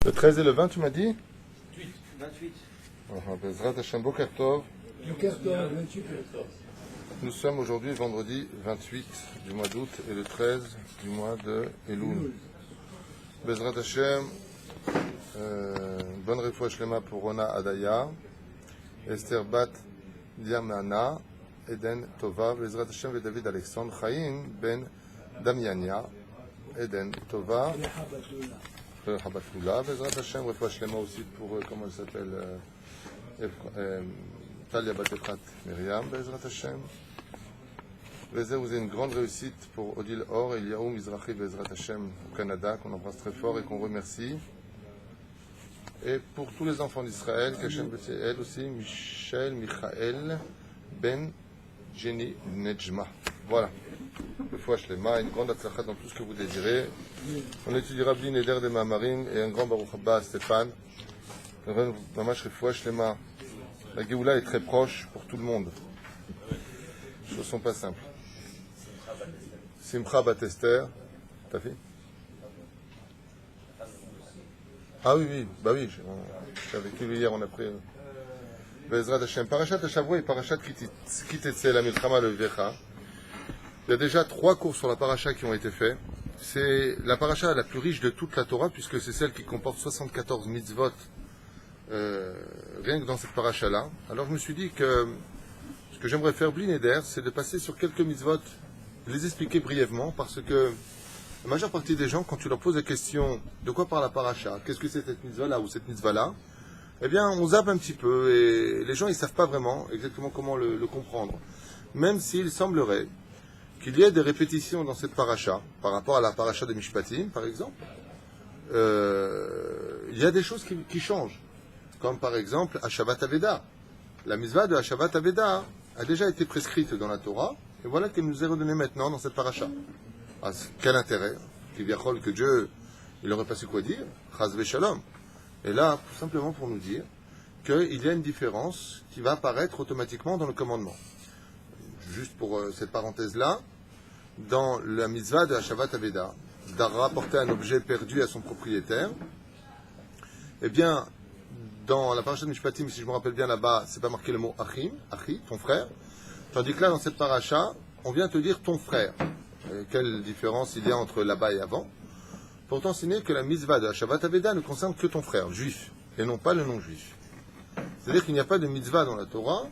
Le 13 et le 20, tu m'as dit 28. Bezrat Hashem, Boker Tov. Boker Tov, 28. Nous sommes aujourd'hui vendredi 28 du mois d'août et le 13 du mois de Elul. Bezrat Hashem, bonne réfoua shlema pour Rona Adaya, Esther Bat Diamana, Eden Tova, Bezrat Hashem et David Alexandre, Chaim Ben Damiania, Eden Tova. Habatula, Bezrat Hashem, réfoua shlema aussi pour, comment elle s'appelle, Talia Batefrat Myriam, Bezrat Hashem. Vous avez une grande réussite pour Odile Or et Eliaou Mizrahi Bezrat Hashem au Canada, qu'on embrasse très fort et qu'on remercie. Et pour tous les enfants d'Israël, qu'Hachem elle aussi, Michel, Michael, Ben, Jenny, Nejma. Voilà. Le fois Shlema, une grande atzlacha dans tout ce que vous désirez. On étudiera Bli Neder de Mamarim et un grand Baruch Haba à Stéphane. Mamash Refoua Shlema. La Géoula est très proche pour tout le monde. Les choses ne sont pas simples. Simcha Bat Esther. T'as fait? Ah oui, bah oui, j'étais avec lui hier, on a pris Bezrat Hashem. Parashat Shavua et Parashat Kitetzel Amilchama le Vecha. Il y a déjà 3 cours sur la paracha qui ont été faits. C'est la paracha la plus riche de toute la Torah, puisque c'est celle qui comporte 74 mitzvot, rien que dans cette paracha-là. Alors je me suis dit que ce que j'aimerais faire, Bli Neder, c'est de passer sur quelques mitzvot, les expliquer brièvement, parce que la majeure partie des gens, quand tu leur poses la question de quoi parle la paracha, qu'est-ce que c'est cette mitzvah-là ou cette mitzvah-là, eh bien on zappe un petit peu, et les gens ils ne savent pas vraiment exactement comment le comprendre. Même s'il semblerait qu'il y ait des répétitions dans cette paracha, par rapport à la paracha de Mishpatim, par exemple, il y a des choses qui changent. Comme par exemple, Hashavat Aveda. La mitzvah de Hashavat Aveda a déjà été prescrite dans la Torah, et voilà qu'elle nous est redonnée maintenant dans cette paracha. Ah, quel intérêt, que Dieu, il n'aurait pas su quoi dire, Chaz Veshalom. Et là, tout simplement pour nous dire qu'il y a une différence qui va apparaître automatiquement dans le commandement. Juste pour cette parenthèse-là, dans la mitzvah de Hashavat Aveda, de rapporter un objet perdu à son propriétaire, eh bien, dans la paracha de Mishpatim, si je me rappelle bien là-bas, c'est pas marqué le mot Achim, Achi, ton frère, tandis que là, dans cette paracha, on vient te dire ton frère. Quelle différence il y a entre là-bas et avant? Pourtant, ce n'est que la mitzvah de Hashavat Aveda ne concerne que ton frère, juif, et non pas le non-juif. C'est-à-dire qu'il n'y a pas de mitzvah dans la Torah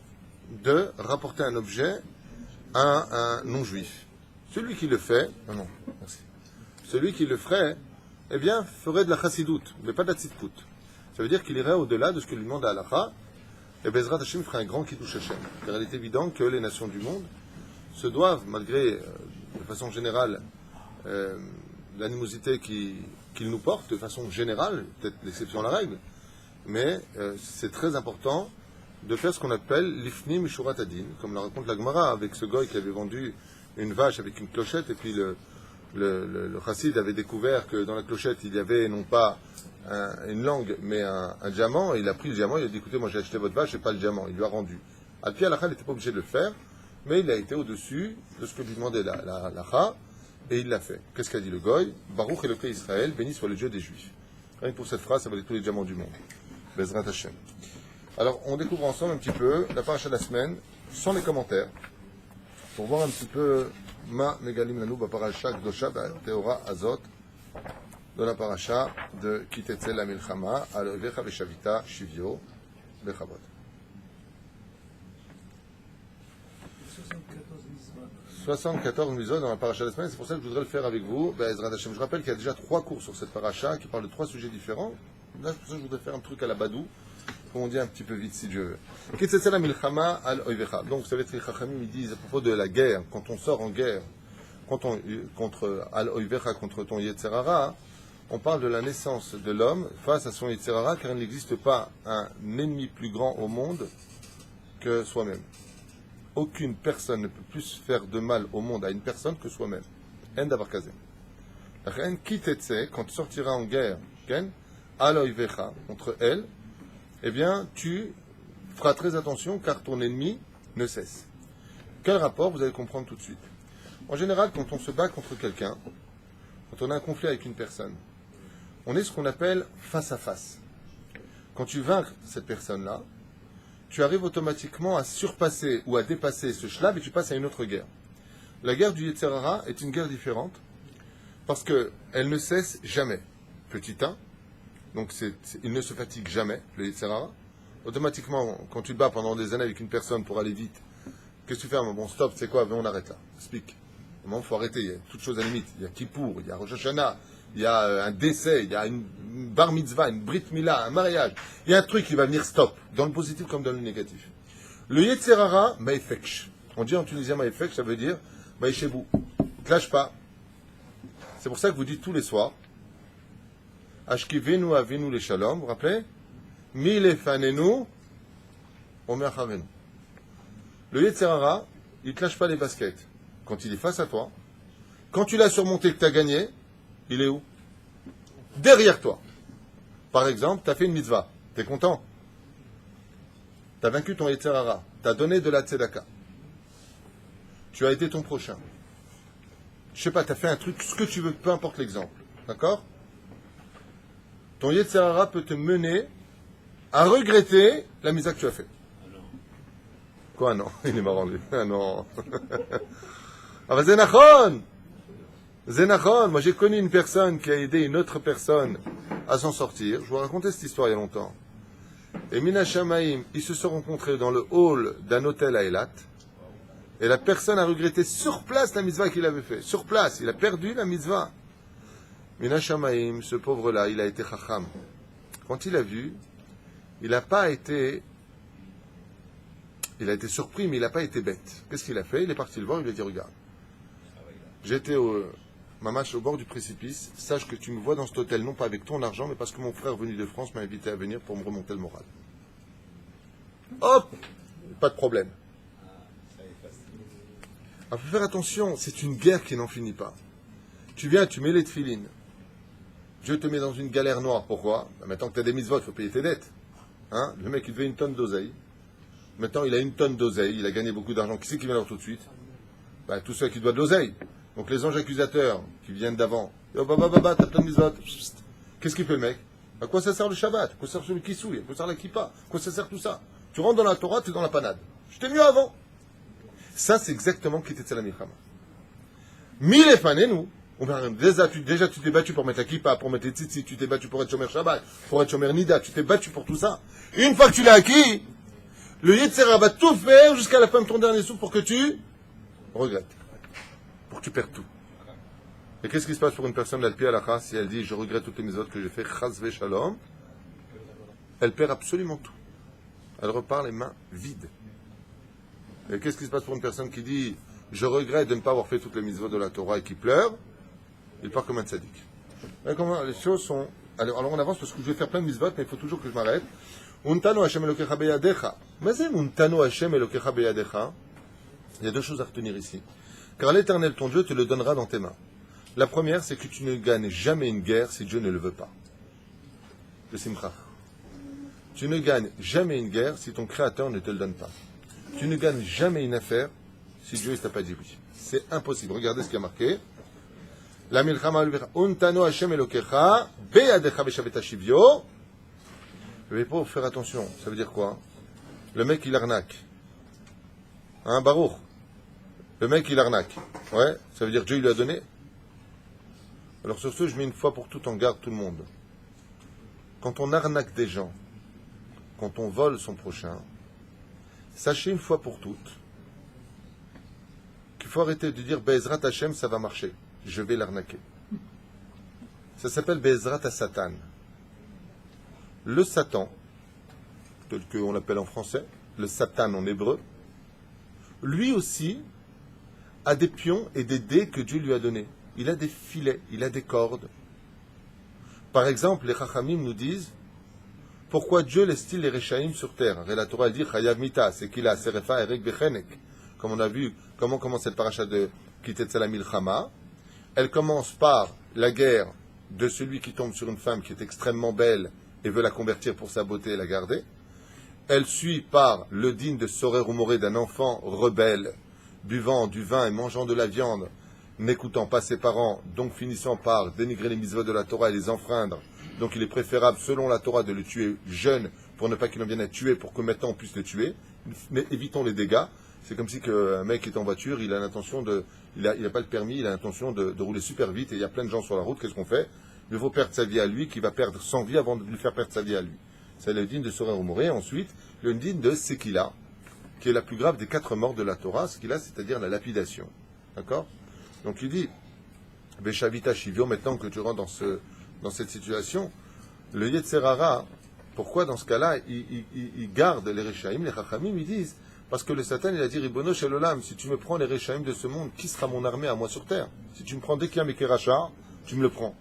de rapporter un objet à un non-juif. Celui qui le fait, non, merci. Celui qui le ferait, eh bien, ferait de la chassidoute, mais pas de la tzidkout. Ça veut dire qu'il irait au-delà de ce que lui demande à Halacha, et Bezrat Hashem ferait un grand kiddush Hashem. Car il est évident que les nations du monde se doivent, malgré, de façon générale, l'animosité qu'ils nous portent, de façon générale, peut-être l'exception à la règle, mais c'est très important de faire ce qu'on appelle l'ifnim mishurat adin, comme le raconte la Gemara avec ce goy qui avait vendu une vache avec une clochette, et puis le chassid avait découvert que dans la clochette il y avait non pas une langue mais un diamant, et il a pris le diamant, il a dit écoutez, moi j'ai acheté votre vache et pas le diamant, il lui a rendu. Al-Pi al-Akha, il n'était pas obligé de le faire, mais il a été au-dessus de ce que lui demandait l'Akha, et il l'a fait. Qu'est-ce qu'a dit le goy? Baruch Eloké Israël, béni soit le Dieu des Juifs. Rien que pour cette phrase, ça valait tous les diamants du monde. Bezrat Hashem. Alors, on découvre ensemble un petit peu la paracha de la semaine, sans les commentaires, pour voir un petit peu Ma Megalim Lanou Baparacha Gdosha Teora Azot, de la paracha de Kitetzel la Milchama, al Vecha Veshavita Shivio Bechavot. 74 mitzvot dans la paracha de la semaine, c'est pour ça que je voudrais le faire avec vous. Bezrat Hashem. Je rappelle qu'il y a déjà 3 cours sur cette paracha qui parlent de 3 sujets différents. Là, c'est pour ça que je voudrais faire un truc à la Badou, comme on dit un petit peu vite si Dieu veut. Kitetzel la Milchama al Oivecha. Donc, vous savez, les Chachamim ils disent à propos de la guerre, quand on sort en guerre, contre al Oivecha, contre ton Yetzerara, on parle de la naissance de l'homme face à son Yetzerara, car il n'existe pas un ennemi plus grand au monde que soi-même. Aucune personne ne peut plus faire de mal au monde à une personne que soi-même. En davar kazé. La reine Kitetze, quand tu sortiras en guerre, al Oivecha, contre elle, eh bien, tu feras très attention car ton ennemi ne cesse. Quel rapport? Vous allez comprendre tout de suite. En général, quand on se bat contre quelqu'un, quand on a un conflit avec une personne, on est ce qu'on appelle face à face. Quand tu vaincres cette personne-là, tu arrives automatiquement à surpasser ou à dépasser ce shlav et tu passes à une autre guerre. La guerre du Yetzer Hara est une guerre différente parce qu'elle ne cesse jamais. Petit 1, donc il ne se fatigue jamais, le Yetzer Hara. Automatiquement, quand tu te bats pendant des années avec une personne pour aller vite, qu'est-ce que tu fais? Bon, stop, c'est quoi? On arrête là. Explique. Il faut arrêter. Il y a toutes choses à limite. Il y a Kippour, il y a Rosh Hashanah, il y a un décès, il y a une bar mitzvah, une brit mila, un mariage. Il y a un truc qui va venir stop, dans le positif comme dans le négatif. Le Yetzer Hara, maïfeksh. On dit en tunisien maïfeksh, ça veut dire maïchebou. Ne te lâche pas. C'est pour ça que vous dites tous les soirs Ashkivenu avinu le shalom, vous vous rappelez? Milefanenu omerchavenu. Le Yetzer Hara, il ne te lâche pas les baskets. Quand il est face à toi, quand tu l'as surmonté, que tu as gagné, il est où? Derrière toi. Par exemple, tu as fait une mitzvah. Tu es content? Tu as vaincu ton Yetzer Hara. Tu as donné de la tzedaka. Tu as aidé ton prochain. Je sais pas, tu as fait un truc, ce que tu veux, peu importe l'exemple. D'accord? Ton Yetzer Hara peut te mener à regretter la mitzvah que tu as fait. Quoi, non? Il est marrant, lui. Ah non. Ah bah, Zénachon! Zénachon, moi j'ai connu une personne qui a aidé une autre personne à s'en sortir. Je vous racontais cette histoire il y a longtemps. Et Mina Shamaim, ils se sont rencontrés dans le hall d'un hôtel à Eilat. Et la personne a regretté sur place la mitzvah qu'il avait fait. Sur place, il a perdu la mitzvah. Mina Shamaim, ce pauvre-là, il a été chacham. Quand il a vu, il n'a pas été... Il a été surpris, mais il n'a pas été bête. Qu'est-ce qu'il a fait? Il est parti le voir, il lui a dit, regarde, j'étais mamache au bord du précipice, sache que tu me vois dans cet hôtel, non pas avec ton argent, mais parce que mon frère venu de France m'a invité à venir pour me remonter le moral. Hop! Pas de problème. Il faut faire attention, c'est une guerre qui n'en finit pas. Tu viens, tu mets les tefilines. Dieu te met dans une galère noire. Pourquoi? Maintenant que tu as des mitzvot, il faut payer tes dettes. Hein? Le mec, il devait une tonne d'oseille. Maintenant, il a une tonne d'oseille, il a gagné beaucoup d'argent. Qui c'est qui vient alors tout de suite? Tous ceux qui doivent de l'oseille. Donc les anges accusateurs qui viennent d'avant. Oh, t'as plein de mitzvot. Qu'est-ce qu'il fait le mec? À quoi ça sert le Shabbat? À quoi ça sert le Kisouille? À quoi ça sert la Kippa? À quoi ça sert tout ça? Tu rentres dans la Torah, tu es dans la panade. J'étais mieux avant. Ça, c'est exactement qui était la Milchama. Mille et nous. Déjà, tu t'es battu pour mettre la Kippa, pour mettre les tzitzit, tu t'es battu pour être Shomer Shabbat, pour être Shomer Nida, tu t'es battu pour tout ça. Une fois que tu l'as acquis, le Yetzer Hara va tout faire jusqu'à la fin de ton dernier souffle pour que tu regrettes. Pour que tu perds tout. Et qu'est-ce qui se passe pour une personne d'Alpi Alacha si elle dit je regrette toutes les mitzvot que j'ai fait, chas ve shalom? Elle perd absolument tout. Elle repart les mains vides. Et qu'est-ce qui se passe pour une personne qui dit je regrette de ne pas avoir fait toutes les mitzvot de la Torah et qui pleure? Il part comme un tzaddik. Comment les choses sont. Alors on avance parce que je vais faire plein de mitzvot, mais il faut toujours que je m'arrête. Untano Hashem Elokecha beyadecha. Mais c'est Untano Hashem Elokecha beyadecha. Il y a deux choses à retenir ici. Car l'Éternel, ton Dieu, te le donnera dans tes mains. La première, c'est que tu ne gagnes jamais une guerre si Dieu ne le veut pas. Le Simcha. Tu ne gagnes jamais une guerre si ton Créateur ne te le donne pas. Tu ne gagnes jamais une affaire si Dieu ne t'a pas dit oui. C'est impossible. Regardez ce qui a marqué. La milchama untano Hashem Elokecha beyadecha beshavet hashivyo. Mais pour faire attention, ça veut dire quoi? Le mec il arnaque. Hein, Baruch? Le mec il arnaque. Ouais, ça veut dire que Dieu il lui a donné. Alors sur ce, je mets une fois pour toutes en garde tout le monde. Quand on arnaque des gens, quand on vole son prochain, sachez une fois pour toutes qu'il faut arrêter de dire Be'ezrat Hashem, ça va marcher. Je vais l'arnaquer. Ça s'appelle Be'ezrat Satan. Le Satan, tel qu'on l'appelle en français, le Satan en hébreu, lui aussi a des pions et des dés que Dieu lui a donnés. Il a des filets, il a des cordes. Par exemple, les Chachamim nous disent pourquoi Dieu laisse-t-il les Réchaïm sur terre? Et la Torah dit Chayav Mita, c'est qu'il a Serefa Erek Bechenek. Comme on a vu, comment commence cette paracha de Kitetzel Milchama. Elle commence par la guerre de celui qui tombe sur une femme qui est extrêmement belle et veut la convertir pour sa beauté et la garder. Elle suit par le digne de Sorer ou Moré d'un enfant rebelle, buvant du vin et mangeant de la viande, n'écoutant pas ses parents, donc finissant par dénigrer les mitzvot de la Torah et les enfreindre Donc il est préférable, selon la Torah, de le tuer jeune pour ne pas qu'il en vienne à tuer, pour que maintenant on puisse le tuer. Mais évitons les dégâts. C'est comme si un mec est en voiture, il a l'intention de... Il a pas le permis, il a l'intention de rouler super vite et il y a plein de gens sur la route. Qu'est-ce qu'on fait? Il vaut perdre sa vie à lui, qui va perdre 100 vies avant de lui faire perdre sa vie à lui. C'est le digne de Soreh Mourir. Ensuite, le digne de Sekila, qui est la plus grave des 4 morts de la Torah, Sekila, c'est-à-dire la lapidation. D'accord? Donc il dit, Beshavita Shivyo, maintenant que tu rentres dans cette situation, le Yetzer Hara, pourquoi dans ce cas-là, il garde les Rechaim, les Chachamim, ils disent, parce que le Satan, il a dit, Ribono Shel Olam, si tu me prends les Rechaim de ce monde, qui sera mon armée à moi sur terre? Si tu me prends dès qu'il y a Mekeracha, tu me le prends.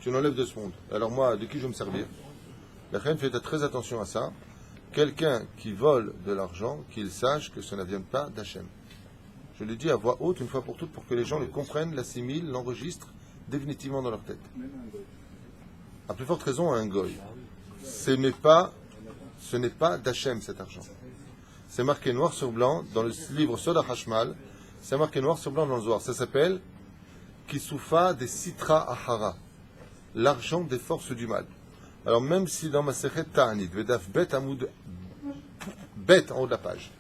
Tu l'enlèves de ce monde. Alors moi, de qui je vais me servir? La reine fait très attention à ça. Quelqu'un qui vole de l'argent, qu'il sache que ça ne vient pas d'Hachem. Je le dis à voix haute, une fois pour toutes, pour que les gens le comprennent, l'assimilent, l'enregistrent définitivement dans leur tête. À plus forte raison, à un goy. Ce n'est pas d'Hachem cet argent. C'est marqué noir sur blanc dans le livre Soda Hashmal. C'est marqué noir sur blanc dans le Zohar. Ça s'appelle Kisoufa des Sitra Ahara, l'argent des forces du mal. Alors même si dans ma Sechet Ta'anit, Vedaf Bet Amoud Bet en haut de la page,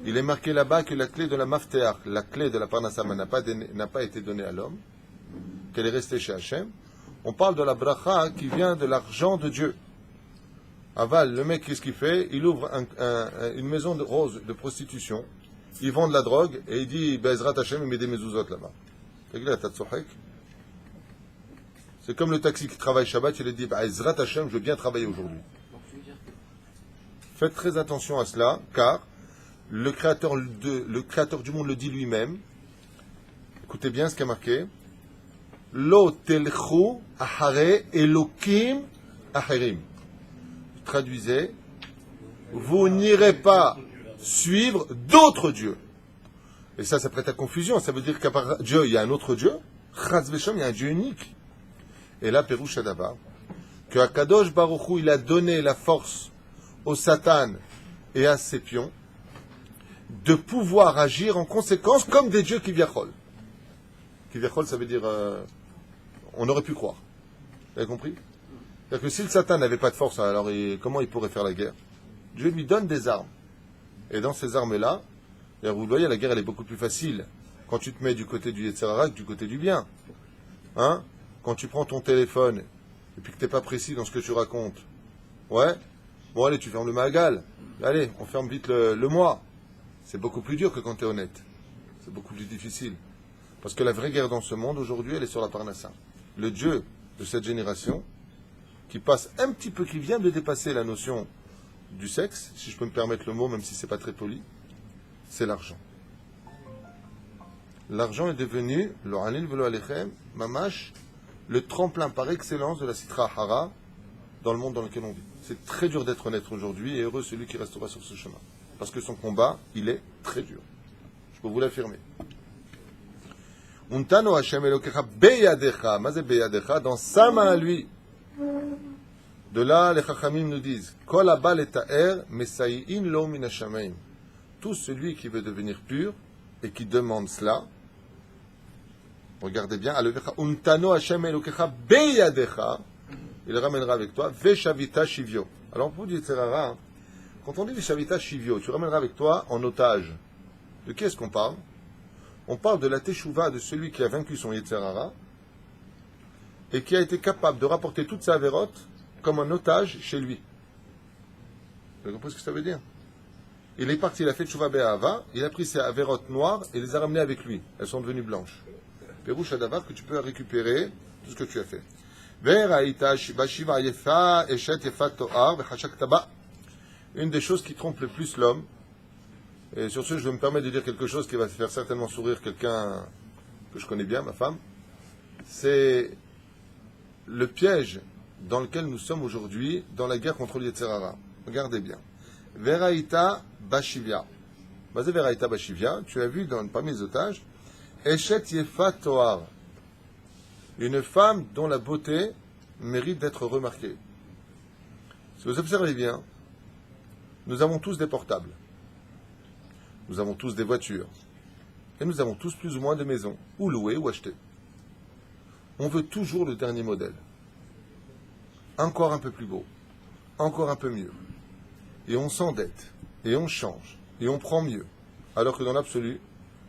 il est marqué là-bas que la clé de la Mafteach, la clé de la Parnassama n'a pas été donnée à l'homme, qu'elle est restée chez Hachem. On parle de la bracha qui vient de l'argent de Dieu. Aval, le mec, qu'est-ce qu'il fait? Il ouvre une maison de rose de prostitution, il vend de la drogue et il dit Bezrat Hachem, il met des mezuzot là-bas. C'est comme le taxi qui travaille Shabbat, il a dit Bezrat Hachem, je veux bien travailler aujourd'hui. Faites très attention à cela, car le créateur du monde le dit lui-même. Écoutez bien ce qui est marqué. Lo telchu ahare elokim acherim. Traduisez, vous n'irez pas suivre d'autres dieux. Et ça prête à confusion. Ça veut dire qu'à part Dieu, il y a un autre Dieu. Chaz v'shem, il y a un Dieu unique. Et là, Pérouche Adaba, que Akadosh Baruch Hu, il a donné la force au Satan et à ses pions de pouvoir agir en conséquence comme des dieux Kivyachol. Kivyachol, ça veut dire on aurait pu croire. Vous avez compris? C'est-à-dire que si le Satan n'avait pas de force, alors comment il pourrait faire la guerre? Dieu lui donne des armes. Et dans ces armes-là, vous voyez, la guerre, elle est beaucoup plus facile quand tu te mets du côté du Yetzer Hara que du côté du bien. Hein? Quand tu prends ton téléphone et puis que tu n'es pas précis dans ce que tu racontes. Ouais? Bon, allez, tu fermes le Mahagal. Allez, on ferme vite le mois. C'est beaucoup plus dur que quand tu es honnête. C'est beaucoup plus difficile. Parce que la vraie guerre dans ce monde, aujourd'hui, elle est sur la Parnassa. Le Dieu de cette génération, qui passe un petit peu, qui vient de dépasser la notion du sexe, si je peux me permettre le mot, même si c'est pas très poli, c'est l'argent. L'argent est devenu, l'oranil velo alechem, mamash, le tremplin par excellence de la Sitra Hara dans le monde dans lequel on vit. C'est très dur d'être honnête aujourd'hui et heureux celui qui restera sur ce chemin. Parce que son combat, il est très dur. Je peux vous l'affirmer. Untano Hashem Elokecha beyadecha. Mazé beyadecha, dans sa main à lui. De là, les Chachamim nous disent Kol haba leta'er mesayin lo min hashamayim. Tout celui qui veut devenir pur et qui demande cela, regardez bien, Untano Hashem Elokecha beyadecha, il ramènera avec toi Veshavita Shivyo. Alors, pour dire Yetzer Hara, quand on dit Veshavita Shivyo, tu ramèneras avec toi en otage. De qui est-ce qu'on parle? On parle de la Teshuvah de celui qui a vaincu son Yetzer Hara et qui a été capable de rapporter toute sa avérote comme un otage chez lui. Vous avez compris ce que ça veut dire? Il est parti, il a fait Teshuvah Be'ahava, il a pris ses avérotes noires et les a ramenées avec lui. Elles sont devenues blanches. Pérouche Adavar, que tu peux récupérer tout ce que tu as fait. Une des choses qui trompe le plus l'homme, et sur ce je vais me permettre de dire quelque chose qui va faire certainement sourire quelqu'un que je connais bien, ma femme, c'est le piège dans lequel nous sommes aujourd'hui dans la guerre contre le Yetzer Hara. Regardez bien. Veraïta Bashivia. Basé Veraïta Bashivia, tu as vu parmi les otages, Eshet Yefa Toar. Une femme dont la beauté mérite d'être remarquée. Si vous observez bien, nous avons tous des portables. Nous avons tous des voitures. Et nous avons tous plus ou moins de maisons, ou louées ou achetées. On veut toujours le dernier modèle. encore un peu plus beau, encore un peu mieux. Et on s'endette, et on change, et on prend mieux. Alors que dans l'absolu,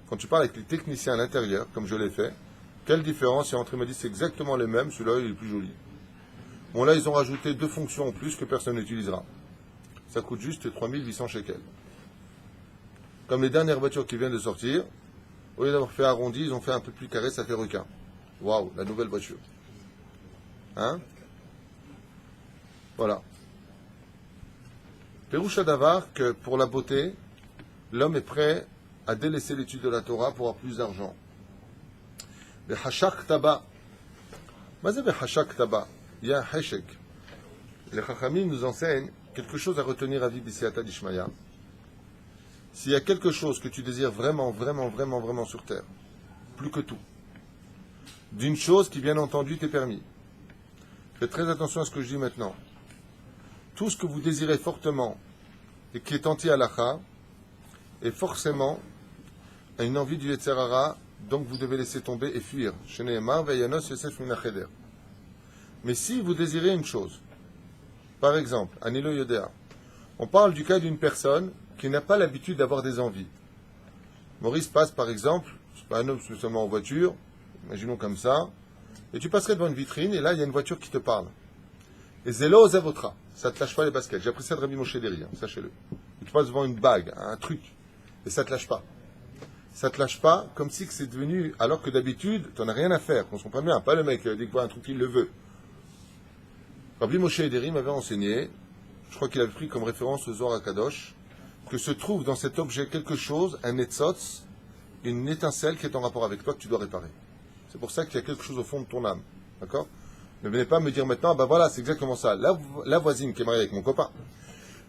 quand tu parles avec les techniciens à l'intérieur, comme je l'ai fait, quelle différence il y a entre, ils me disent c'est exactement les mêmes, celui-là il est plus joli. Bon là ils ont rajouté 2 fonctions en plus que personne n'utilisera. Ça coûte juste 3800 shekels. Comme les dernières voitures qui viennent de sortir, au lieu d'avoir fait arrondi, ils ont fait un peu plus carré, ça fait requin. Waouh, la nouvelle voiture. Hein? Voilà. Péroucha Davar, que pour la beauté, l'homme est prêt à délaisser l'étude de la Torah pour avoir plus d'argent. Le hashak taba. Mais le hashak taba, il y a un heshek. Les Chachamim nous enseignent quelque chose à retenir à Vibisiata d'Ishmaïa. S'il y a quelque chose que tu désires vraiment, vraiment, vraiment, vraiment sur terre, plus que tout, d'une chose qui, bien entendu, t'est permis. Faites très attention à ce que je dis maintenant. Tout ce que vous désirez fortement et qui est anti-halakha est forcément une envie du Yetzer Hara, donc vous devez laisser tomber et fuir. Mais si vous désirez une chose, par exemple, Anilo Yodea, on parle du cas d'une personne qui n'a pas l'habitude d'avoir des envies. Maurice passe par exemple, c'est pas un homme spécialement en voiture, imaginons comme ça, et tu passerais devant une vitrine et là il y a une voiture qui te parle. Et Zélo Zavotra, ça te lâche pas les baskets. J'ai appris ça de Rabbi Moshe Deri, sachez-le. Et tu passes devant une bague, un truc, et ça te lâche pas. Ça te lâche pas comme si c'est devenu, alors que d'habitude, tu n'en as rien à faire, qu'on se comprenne bien, pas le mec qui voit un truc qu'il le veut. Rabbi Moshe Deri m'avait enseigné, je crois qu'il avait pris comme référence au Zohar HaKadosh, que se trouve dans cet objet quelque chose, un etzotz, une étincelle qui est en rapport avec toi que tu dois réparer. C'est pour ça qu'il y a quelque chose au fond de ton âme. D'accord? Ne venez pas me dire maintenant, ben voilà, c'est exactement ça. La voisine qui est mariée avec mon copain,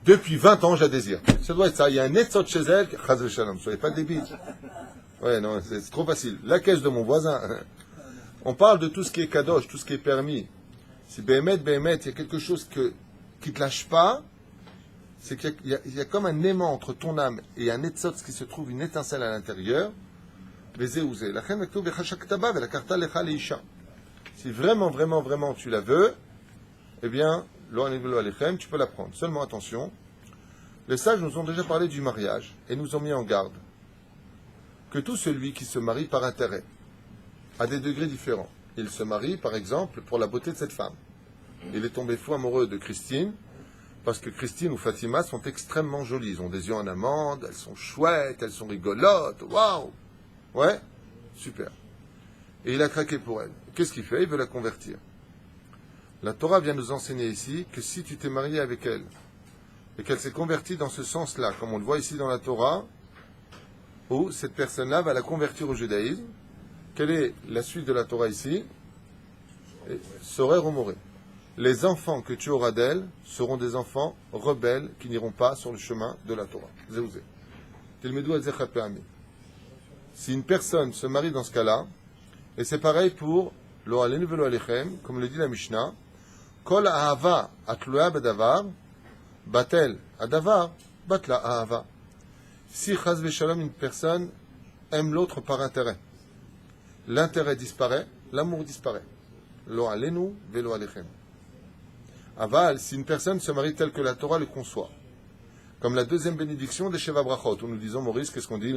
depuis 20 ans, je la désire. Ça doit être ça. Il y a un etzotz chez elle, chaz v'shalom, soyez pas débiles. Ouais, non, c'est trop facile. La caisse de mon voisin. On parle de tout ce qui est kadosh, tout ce qui est permis. Si Béhémet, il y a quelque chose qui ne te lâche pas, c'est qu'il y a comme un aimant entre ton âme et un etzotz qui se trouve, une étincelle à l'intérieur. Si vraiment, vraiment, vraiment tu la veux, eh bien, tu peux la prendre. Seulement attention, les sages nous ont déjà parlé du mariage et nous ont mis en garde que tout celui qui se marie par intérêt, à des degrés différents, il se marie par exemple pour la beauté de cette femme. Il est tombé fou amoureux de Christine, parce que Christine ou Fatima sont extrêmement jolies. Ils ont des yeux en amande, elles sont chouettes, elles sont rigolotes. Waouh! Ouais? Super. Et il a craqué pour elle. Qu'est-ce qu'il fait? Il veut la convertir. La Torah vient nous enseigner ici que si tu t'es marié avec elle, et qu'elle s'est convertie dans ce sens-là, comme on le voit ici dans la Torah, où cette personne-là va la convertir au judaïsme, quelle est la suite de la Torah ici? Sorer ou mourir. Les enfants que tu auras d'elle seront des enfants rebelles qui n'iront pas sur le chemin de la Torah. Zéouzé. Si une personne se marie dans ce cas-là, et c'est pareil pour lo alenu velo alechem, comme le dit la Mishnah, kol ahava atluya bedavar, batel adavar, batla ahava. Si chaz v'shalom une personne aime l'autre par intérêt, l'intérêt disparaît, l'amour disparaît. Lo alenu velo alechem. Aval, si une personne se marie telle que la Torah le conçoit, comme la deuxième bénédiction des Sheva Brachot, où nous disons, Maurice, qu'est-ce qu'on dit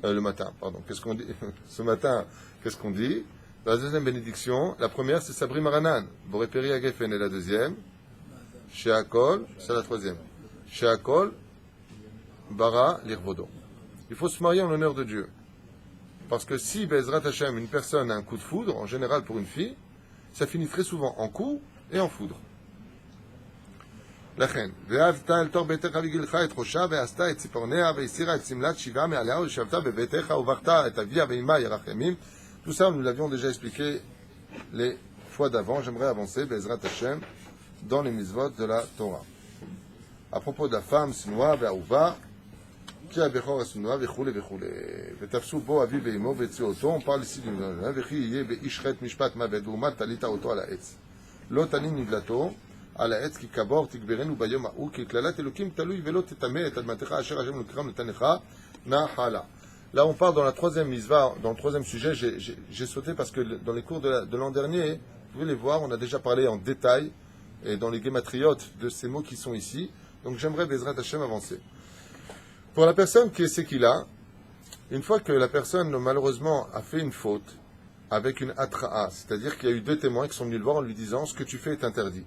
qu'est-ce qu'on dit ce matin, qu'est-ce qu'on dit? La deuxième bénédiction, la première, c'est Sabri Maranan, Boréperi Agefen, et la deuxième, Sheakol, c'est la troisième, Sheakol, Bara Lirvodo. Il faut se marier en l'honneur de Dieu. Parce que si, Bezrat Hashem, une personne a un coup de foudre, en général pour une fille, ça finit très souvent en coup et en foudre. לכן, ואהבת אל תוך ביתך בגילך את ראשה, ועשתה את ציפורניה, והסירה את שמלת שבעה מעליה, וישבת בביתך, וברכת את אביה ואמה ירח ימים. Tout ça, nous l'avions déjà expliqué les fois d'avant. J'aimerais avancer, Bezrat Hashem, dans les mitzvot de la Torah. À propos de la femme, Sinoa, Ve'aouva, qui a Bechor Sinoa, Vechoule, Vechoule. Vetafsou bo avi ve'imo, ve'tzi oto. On parle ici d'une vechi yé be'ishret mishpat maved, ve'umat talita oto ala etz. Lo tanin nivlato, על העץ כי קבור תגברנו ביום ההוא כי כללת אלוקים תלוי ולא תטמא את אדמתך אשר השם אלוקיך נתנך נחלה. Là on parle dans la troisième misva, dans le troisième sujet, j'ai sauté parce que dans les cours de l'an dernier, vous pouvez les voir, on a déjà parlé en détail et dans les guématriotes de ces mots qui sont ici. Donc j'aimerais Bezrat Hashem avancer. Pour la personne qui est Sekila, une fois que la personne malheureusement a fait une faute avec une atra'a, c'est-à-dire qu'il y a eu deux témoins qui sont venus le voir en lui disant ce que tu fais est interdit,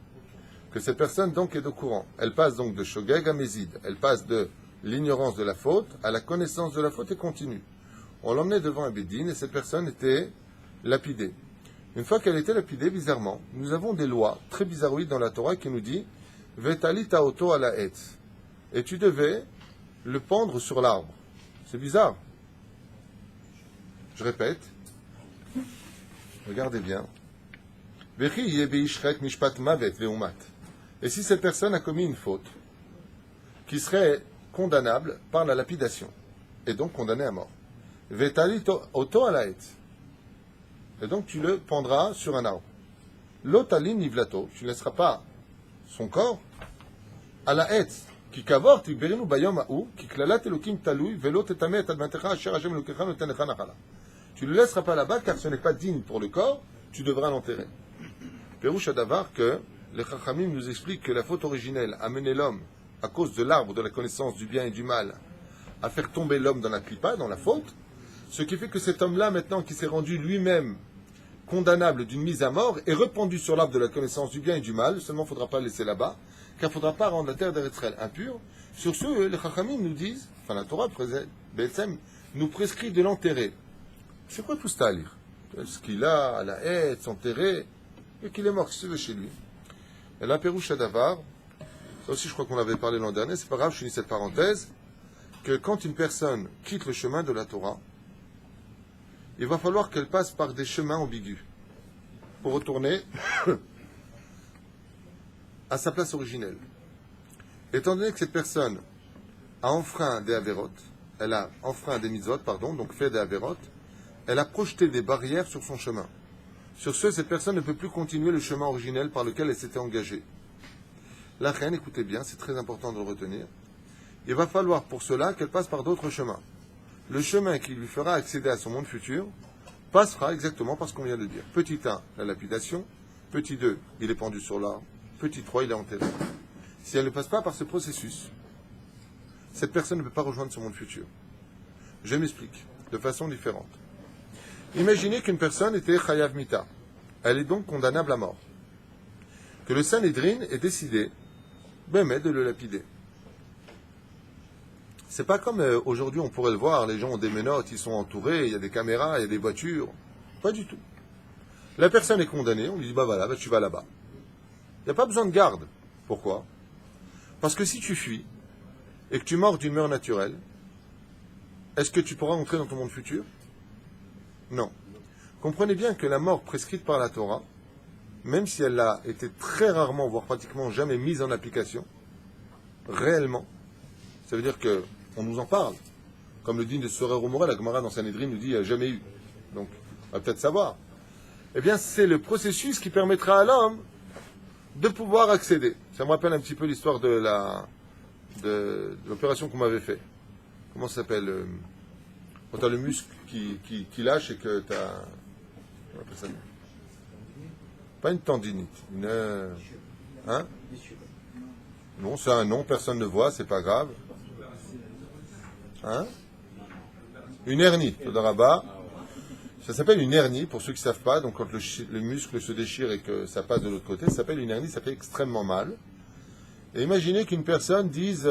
que cette personne donc est au courant, elle passe donc de Shogeg à Mézid, elle passe de l'ignorance de la faute à la connaissance de la faute et continue. On l'emmenait devant un bédine et cette personne était lapidée. Une fois qu'elle était lapidée, bizarrement, nous avons des lois très bizarroïdes dans la Torah qui nous dit Vetali ta'oto ala etz, et tu devais le pendre sur l'arbre. C'est bizarre. Je répète. Regardez bien. Et si cette personne a commis une faute qui serait condamnable par la lapidation, et donc condamnée à mort, Vetali auto ala etz, et donc tu le pendras sur un arbre. L'otali nivlato, tu ne laisseras pas son corps à la etz. Ki kavor tiberinu bayom ha'u, ki klalat elokim talui, velo tetame et admatecha asher Hashem elokecha noten lecha nachala. Tu ne le laisseras pas là-bas car ce n'est pas digne pour le corps, tu devras l'enterrer. Pérouche Adavar que les Chachamim nous expliquent que la faute originelle a mené l'homme, à cause de l'arbre de la connaissance du bien et du mal, à faire tomber l'homme dans la clipa, dans la faute, ce qui fait que cet homme-là, maintenant, qui s'est rendu lui-même condamnable d'une mise à mort, est rependu sur l'arbre de la connaissance du bien et du mal, seulement il ne faudra pas le laisser là-bas, car il ne faudra pas rendre la terre d'Eretzrel impure. Sur ce, les Chachamim nous disent, enfin la Torah, B'Etzem, nous prescrit de l'enterrer. C'est quoi tout ça à lire? Ce qu'il a, à la haie, s'enterrer, et qu'il est mort, qu'est-ce que tu veux chez lui? Et là, Pérouche Adavar, ça aussi je crois qu'on avait parlé l'an dernier, c'est pas grave, je finis cette parenthèse, que quand une personne quitte le chemin de la Torah, il va falloir qu'elle passe par des chemins ambigus pour retourner à sa place originelle. Étant donné que cette personne a enfreint des avérotes, elle a enfreint des mitzvot, donc fait des avérotes, elle a projeté des barrières sur son chemin. Sur ce, cette personne ne peut plus continuer le chemin originel par lequel elle s'était engagée. La reine, écoutez bien, c'est très important de le retenir. Il va falloir pour cela qu'elle passe par d'autres chemins. Le chemin qui lui fera accéder à son monde futur passera exactement par ce qu'on vient de dire. Petit 1, la lapidation. Petit 2, il est pendu sur l'arbre. Petit 3, il est enterré. Si elle ne passe pas par ce processus, cette personne ne peut pas rejoindre son monde futur. Je m'explique, de façon différente. Imaginez qu'une personne était chayav mita. Elle est donc condamnable à mort. Que le Sanhédrin ait décidé de le lapider. C'est pas comme aujourd'hui on pourrait le voir, les gens ont des menottes, ils sont entourés, il y a des caméras, il y a des voitures. Pas du tout. La personne est condamnée, on lui dit voilà, tu vas là-bas. Il n'y a pas besoin de garde. Pourquoi? Parce que si tu fuis et que tu meurs d'une mort naturelle, est-ce que tu pourras entrer dans ton monde futur? Non. Comprenez bien que la mort prescrite par la Torah, même si elle a été très rarement, voire pratiquement jamais mise en application, réellement, ça veut dire qu'on nous en parle. Comme le dit de Sorer Omorel, la Gemara dans Sanhédrin nous dit il n'y a jamais eu. Donc, on va peut-être savoir. Eh bien, c'est le processus qui permettra à l'homme de pouvoir accéder. Ça me rappelle un petit peu l'histoire de l'opération qu'on m'avait fait. Comment ça s'appelle quand tu as le muscle qui lâche et que tu as... On appelle ça... Pas une tendinite. Hein? Non, c'est un nom, personne ne voit, c'est pas grave. Hein? Une hernie, Todaraba. Ça s'appelle une hernie, pour ceux qui ne savent pas. Donc, quand le muscle se déchire et que ça passe de l'autre côté, ça s'appelle une hernie, ça fait extrêmement mal. Et imaginez qu'une personne dise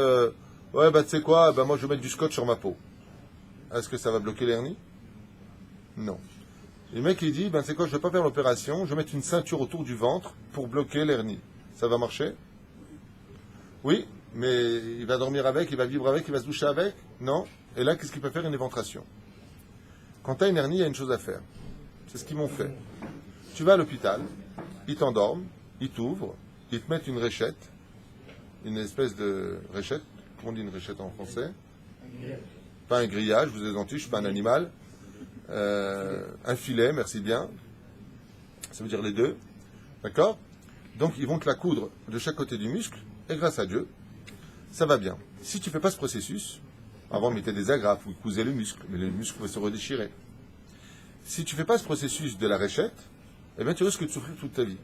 ouais, tu sais quoi, moi je vais mettre du scotch sur ma peau. Est-ce que ça va bloquer l'hernie? Non. Et le mec il dit tu sais quoi, je ne vais pas faire l'opération, je vais mettre une ceinture autour du ventre pour bloquer l'hernie. Ça va marcher? Oui, mais il va dormir avec, il va vivre avec, il va se doucher avec? Non. Et là, qu'est-ce qu'il peut faire? Une éventration. Quand tu as une hernie, il y a une chose à faire. C'est ce qu'ils m'ont fait. Tu vas à l'hôpital, ils t'endorment, ils t'ouvrent, ils te mettent une réchette, une espèce de réchette. Comment on dit une réchette en français? Pas un grillage, vous êtes gentil, je ne suis pas un animal. Un filet, merci bien. Ça veut dire les deux. D'accord? Donc, ils vont te la coudre de chaque côté du muscle, et grâce à Dieu, ça va bien. Si tu ne fais pas ce processus, avant, on mettait des agrafes, ou cousaient le muscle, mais le muscle va se redéchirer. Si tu ne fais pas ce processus de la réchette, eh bien, tu risques de souffrir toute ta vie.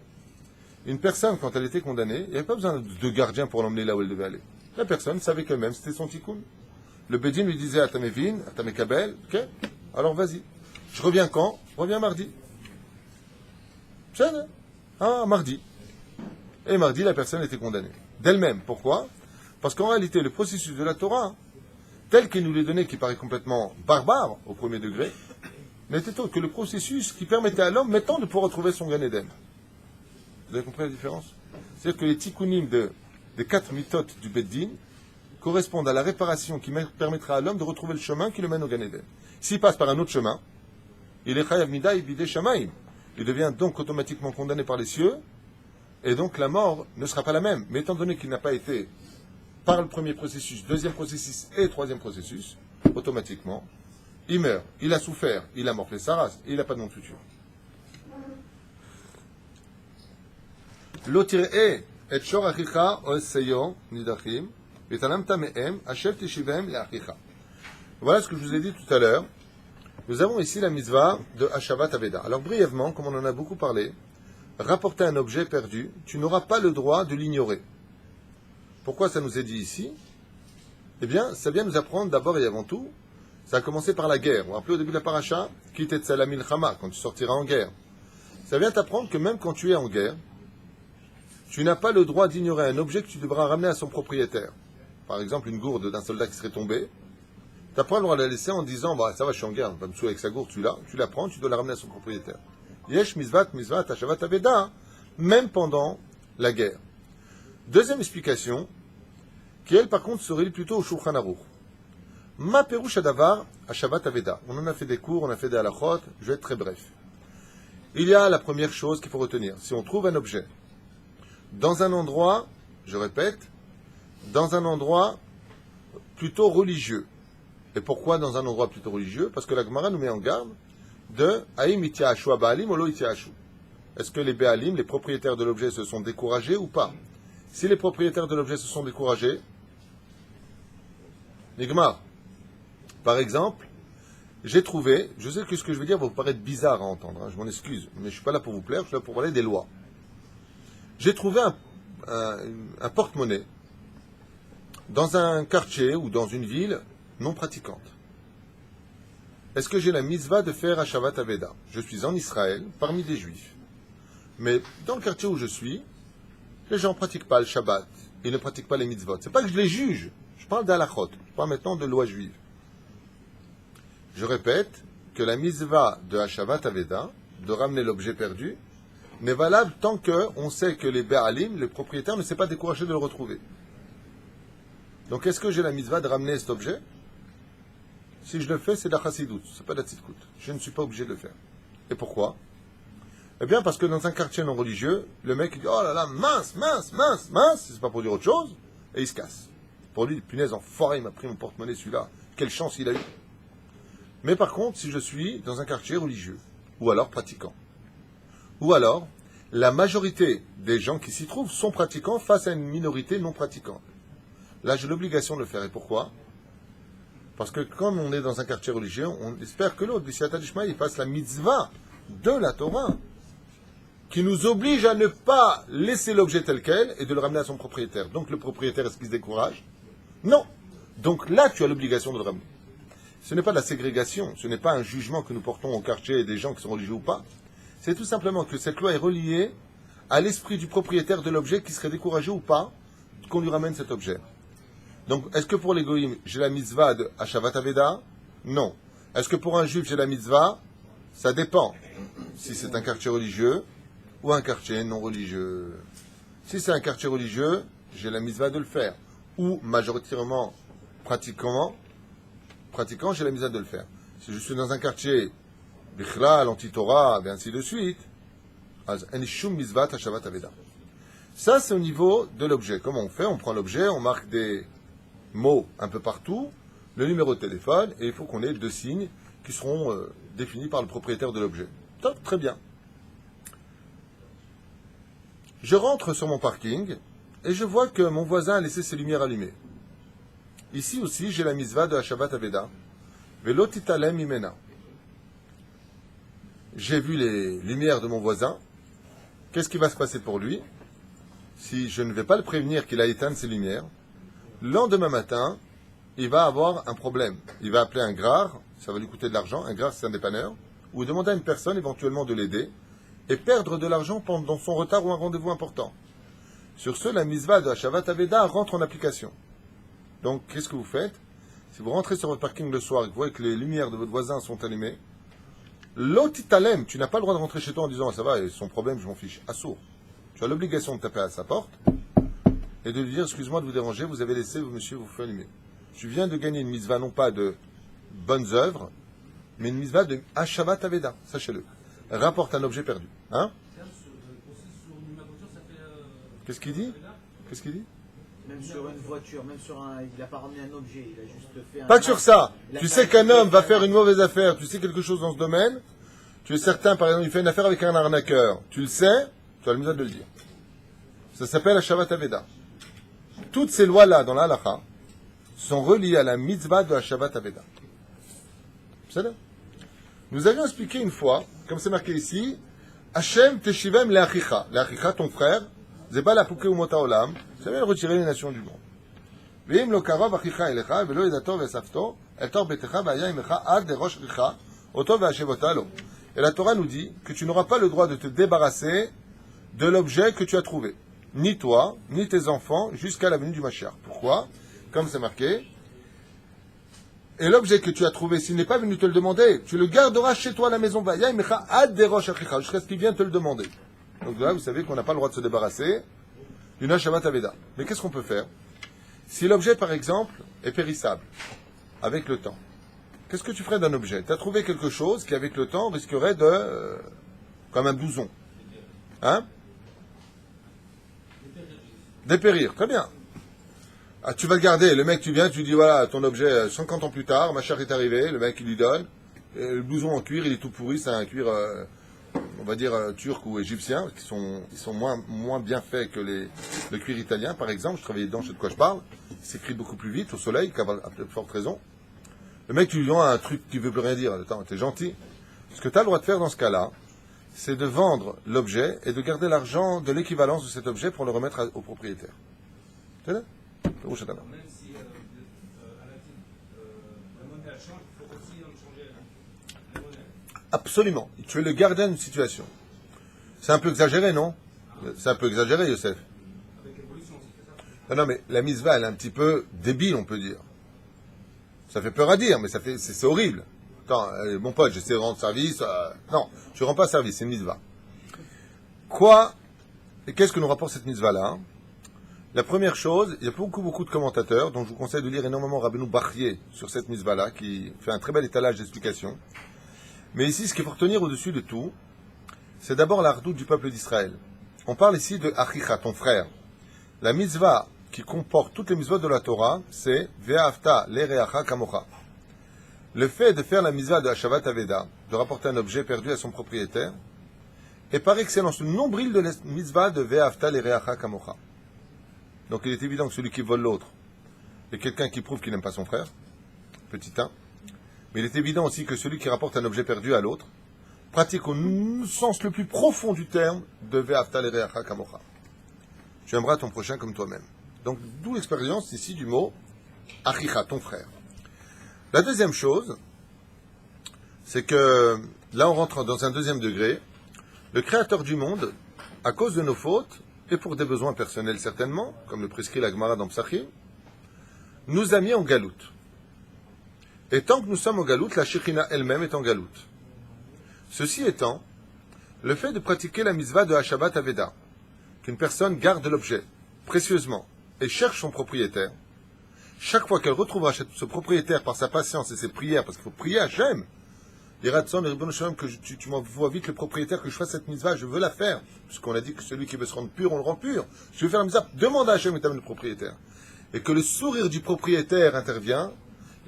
Une personne, quand elle était condamnée, il n'y avait pas besoin de gardien pour l'emmener là où elle devait aller. La personne savait qu'elle-même, c'était son tikkun. Le Bédine lui disait à Tamevin, à Tamekabel, ok, alors vas-y. Je reviens quand? Je reviens mardi. C'est mardi. Et mardi, la personne était condamnée. D'elle-même. Pourquoi? Parce qu'en réalité, le processus de la Torah, tel qu'il nous l'est donné, qui paraît complètement barbare au premier degré, n'était autre que le processus qui permettait à l'homme maintenant de pouvoir retrouver son Gan Eden. Vous avez compris la différence? C'est-à-dire que les tikkunim des 4 méthodes du Beddin correspondent à la réparation qui permettra à l'homme de retrouver le chemin qui le mène au Gan Eden. S'il passe par un autre chemin, il est chayav midai bidei shamaim. Il devient donc automatiquement condamné par les cieux, et donc la mort ne sera pas la même. Mais étant donné qu'il n'a pas été par le premier processus, deuxième processus et troisième processus, automatiquement, il meurt. Il a souffert, il a morflé sa race, et il n'a pas de monde futur. L'otir'e et shor achicha oseyo nidachim v'tanamta me'em asher tishivem le'achicha. Voilà ce que je vous ai dit tout à l'heure. Nous avons ici la mitzvah de Hashavat Aveda. Alors brièvement, comme on en a beaucoup parlé, rapporter un objet perdu, tu n'auras pas le droit de l'ignorer. Pourquoi ça nous est dit ici? Eh bien, ça vient nous apprendre d'abord et avant tout, ça a commencé par la guerre. Vous vous rappelez au début de la paracha, Kitet Salamil Chama, quand tu sortiras en guerre. Ça vient t'apprendre que même quand tu es en guerre, tu n'as pas le droit d'ignorer un objet que tu devras ramener à son propriétaire. Par exemple, une gourde d'un soldat qui serait tombé. Tu n'as pas le droit de la laisser en disant bah, ça va, je suis en guerre, va me saouler avec sa gourde, tu la prends, tu dois la ramener à son propriétaire. Yesh misvat, hashavat aveda, même pendant la guerre. Deuxième explication, qui elle par contre serait plutôt au Shulchan Aruch. Ma perush adavar, hashavat aveda. On en a fait des cours, on a fait des halachot, je vais être très bref. Il y a la première chose qu'il faut retenir. Si on trouve un objet dans un endroit, je répète, dans un endroit plutôt religieux. Et pourquoi dans un endroit plutôt religieux? Parce que la Gemara nous met en garde de Haïm itiashu baalim ou lo itiashu. Est-ce que les Béalim, les propriétaires de l'objet, se sont découragés ou pas? Si les propriétaires de l'objet se sont découragés, Nigmar, par exemple, j'ai trouvé, je sais que ce que je vais dire va vous paraître bizarre à entendre, hein, je m'en excuse, mais je ne suis pas là pour vous plaire, je suis là pour parler des lois. J'ai trouvé un porte-monnaie dans un quartier ou dans une ville non pratiquante. Est-ce que j'ai la mitzvah de faire Hashavat Aveda? Je suis en Israël, parmi des juifs. Mais dans le quartier où je suis, les gens ne pratiquent pas le Shabbat. Ils ne pratiquent pas les mitzvot. C'est pas que je les juge. Je parle d'halachot. Je parle maintenant de loi juive. Je répète que la mitzvah de Hashavat Aveda, de ramener l'objet perdu, n'est valable tant qu'on sait que les Béalim, les propriétaires, ne s'est pas découragé de le retrouver. Donc est-ce que j'ai la mitzvah de ramener cet objet? Si je le fais, c'est de la chassidout, c'est pas de la tzidkout. Je ne suis pas obligé de le faire. Et pourquoi? Eh bien, parce que dans un quartier non religieux, le mec il dit oh là là, mince, c'est pas pour dire autre chose, et il se casse. Pour lui, punaise, enfoiré, il m'a pris mon porte-monnaie celui-là. Quelle chance il a eu. Mais par contre, si je suis dans un quartier religieux, ou alors pratiquant, ou alors la majorité des gens qui s'y trouvent sont pratiquants face à une minorité non pratiquante, là j'ai l'obligation de le faire. Et pourquoi? Parce que quand on est dans un quartier religieux, on espère que l'autre, B'siyata d'Ishma, il fasse la mitzvah de la Torah, qui nous oblige à ne pas laisser l'objet tel quel et de le ramener à son propriétaire. Donc le propriétaire, est-ce qu'il se décourage? Non. Donc là, tu as l'obligation de le ramener. Ce n'est pas de la ségrégation, ce n'est pas un jugement que nous portons au quartier des gens qui sont religieux ou pas. C'est tout simplement que cette loi est reliée à l'esprit du propriétaire de l'objet qui serait découragé ou pas qu'on lui ramène cet objet. Donc, est-ce que pour les goïms, j'ai la mitzvah de Hashavat Aveda? Non. Est-ce que pour un juif, j'ai la mitzvah? Ça dépend. Si c'est un quartier religieux ou un quartier non religieux. Si c'est un quartier religieux, j'ai la mitzvah de le faire. Ou majoritairement pratiquant, j'ai la mitzvah de le faire. Si je suis dans un quartier Bichlal, anti-Torah, et ainsi de suite, en shum mitzvah Hashavat Aveda. Ça, c'est au niveau de l'objet. Comment on fait? On prend l'objet, on marque des mots un peu partout, le numéro de téléphone, et il faut qu'on ait 2 signes qui seront définis par le propriétaire de l'objet. Top, très bien. Je rentre sur mon parking et je vois que mon voisin a laissé ses lumières allumées. Ici aussi, j'ai la mitzvah de Hashavat Aveda. Velo titalem imena. J'ai vu les lumières de mon voisin qu'est-ce qui va se passer pour lui si je ne vais pas le prévenir qu'il a éteint ses lumières? Le lendemain matin, il va avoir un problème. Il va appeler un grar, ça va lui coûter de l'argent. Un grar, c'est un dépanneur, ou demander à une personne éventuellement de l'aider et perdre de l'argent pendant son retard ou un rendez-vous important. Sur ce, la mitzvah de Hashavat Aveda rentre en application. Donc, qu'est-ce que vous faites? Si vous rentrez sur votre parking le soir et que vous voyez que les lumières de votre voisin sont allumées, l'otitalem, tu n'as pas le droit de rentrer chez toi en disant, ah, ça va, son problème, je m'en fiche. Assour. Tu as l'obligation de taper à sa porte et de lui dire, excuse-moi de vous déranger, vous avez laissé monsieur vous faire allumer. Tu viens de gagner une mitzvah, non pas de bonnes œuvres, mais une mitzvah de Hashavat Aveda, sachez-le. Rapporte un objet perdu. Hein? Qu'est-ce qu'il dit? Qu'est-ce qu'il dit? Même sur une voiture, même sur un... Il n'a pas ramené un objet, il a juste fait un... Pas que sur ça. Tu sais qu'un homme va faire une mauvaise affaire, tu sais quelque chose dans ce domaine, tu es certain, par exemple, il fait une affaire avec un arnaqueur, tu le sais, tu as le mitzvah de le dire. Ça s'appelle Hashavat Aveda. Toutes ces lois-là, dans la halakha, sont reliées à la mitzvah de Hashavat Aveda. C'est ça? Nous avions expliqué une fois, comme c'est marqué ici, Hashem teshivem le'achicha. Le'achicha, ton frère, zeba la pouke umota olam, ça vient retirer les nations du monde. Ve'im lo karav achicha elecha, ve'lo edato ve'safto, el tor betecha va'aya imecha ad de rosh richa, oto ve'ashevota lo. Et la Torah nous dit que tu n'auras pas le droit de te débarrasser de l'objet que tu as trouvé. Ni toi, ni tes enfants, jusqu'à la venue du Mashiach. Pourquoi? Comme c'est marqué, et l'objet que tu as trouvé, s'il n'est pas venu te le demander, tu le garderas chez toi à la maison. Jusqu'à ce qu'il vienne te le demander. Donc là, vous savez qu'on n'a pas le droit de se débarrasser d'une Hashavat Aveda. Mais qu'est-ce qu'on peut faire? Si l'objet, par exemple, est périssable, avec le temps, qu'est-ce que tu ferais d'un objet? Tu as trouvé quelque chose qui, avec le temps, risquerait de... comme un blouson. Hein? Dépérir. Très bien. Ah, tu vas le garder, le mec, tu viens, tu dis, voilà, ton objet, 50 ans plus tard, ma chère est arrivée, le mec, il lui donne, et le blouson en cuir, il est tout pourri, c'est un cuir, on va dire, turc ou égyptien, ils sont moins bien faits que le cuir italien, par exemple, je travaillais dedans, je sais de quoi je parle, il s'écrit beaucoup plus vite, au soleil, à de forte raison. Le mec, tu lui donnes un truc qui veut plus rien dire, attends, t'es gentil. Ce que tu as le droit de faire dans ce cas-là, c'est de vendre l'objet et de garder l'argent de l'équivalence de cet objet pour le remettre au propriétaire. C'est là? Même si la monnaie change, il faut aussi en changer la monnaie. Absolument. Tu es le gardien d'une situation. C'est un peu exagéré, non? C'est un peu exagéré, Youssef. Avec l'évolution, c'est ça? Non, mais la mitzvah, elle est un petit peu débile, on peut dire. Ça fait peur à dire, mais c'est horrible. Attends, mon pote, j'essaie de rendre service. Non, tu ne rends pas service, c'est une mitzvah. Quoi? Et qu'est-ce que nous rapporte cette mitzvah-là? La première chose, il y a beaucoup de commentateurs, dont je vous conseille de lire énormément Rabbeinu Bachye sur cette mitzvah-là, qui fait un très bel étalage d'explications. Mais ici, ce qu'il faut retenir au-dessus de tout, c'est d'abord la redoute du peuple d'Israël. On parle ici de Achicha, ton frère. La mitzvah qui comporte toutes les mitzvahs de la Torah, c'est Ve'afta le'reacha kamocha. Le fait de faire la mitzvah de Hashavat Aveda, de rapporter un objet perdu à son propriétaire, est par excellence le nombril de la mitzvah de Ve'afta le'reacha kamocha. Donc il est évident que celui qui vole l'autre est quelqu'un qui prouve qu'il n'aime pas son frère, petit 1. Mais il est évident aussi que celui qui rapporte un objet perdu à l'autre pratique au sens le plus profond du terme de Ve'afta le'reacha kamocha. Tu aimeras ton prochain comme toi-même. Donc d'où l'expérience ici du mot Achicha, ton frère. La deuxième chose, c'est que là on rentre dans un deuxième degré. Le Créateur du monde, à cause de nos fautes, et pour des besoins personnels certainement, comme le prescrit la Gemara dans Psachim, nous a mis en galoute. Et tant que nous sommes en galoute, la Shekhinah elle-même est en galoute. Ceci étant, le fait de pratiquer la mitzvah de Hashavat Aveda, qu'une personne garde l'objet précieusement et cherche son propriétaire, chaque fois qu'elle retrouvera ce propriétaire par sa patience et ses prières, parce qu'il faut prier à Hachem, les Ratson, les Ribbon Shalom, que tu m'envoies vite le propriétaire, que je fasse cette mitzvah, je veux la faire. Puisqu'on a dit que celui qui veut se rendre pur, on le rend pur. Je veux faire la mitzvah, demande à Hachem et t'amène le propriétaire. Et que le sourire du propriétaire intervient,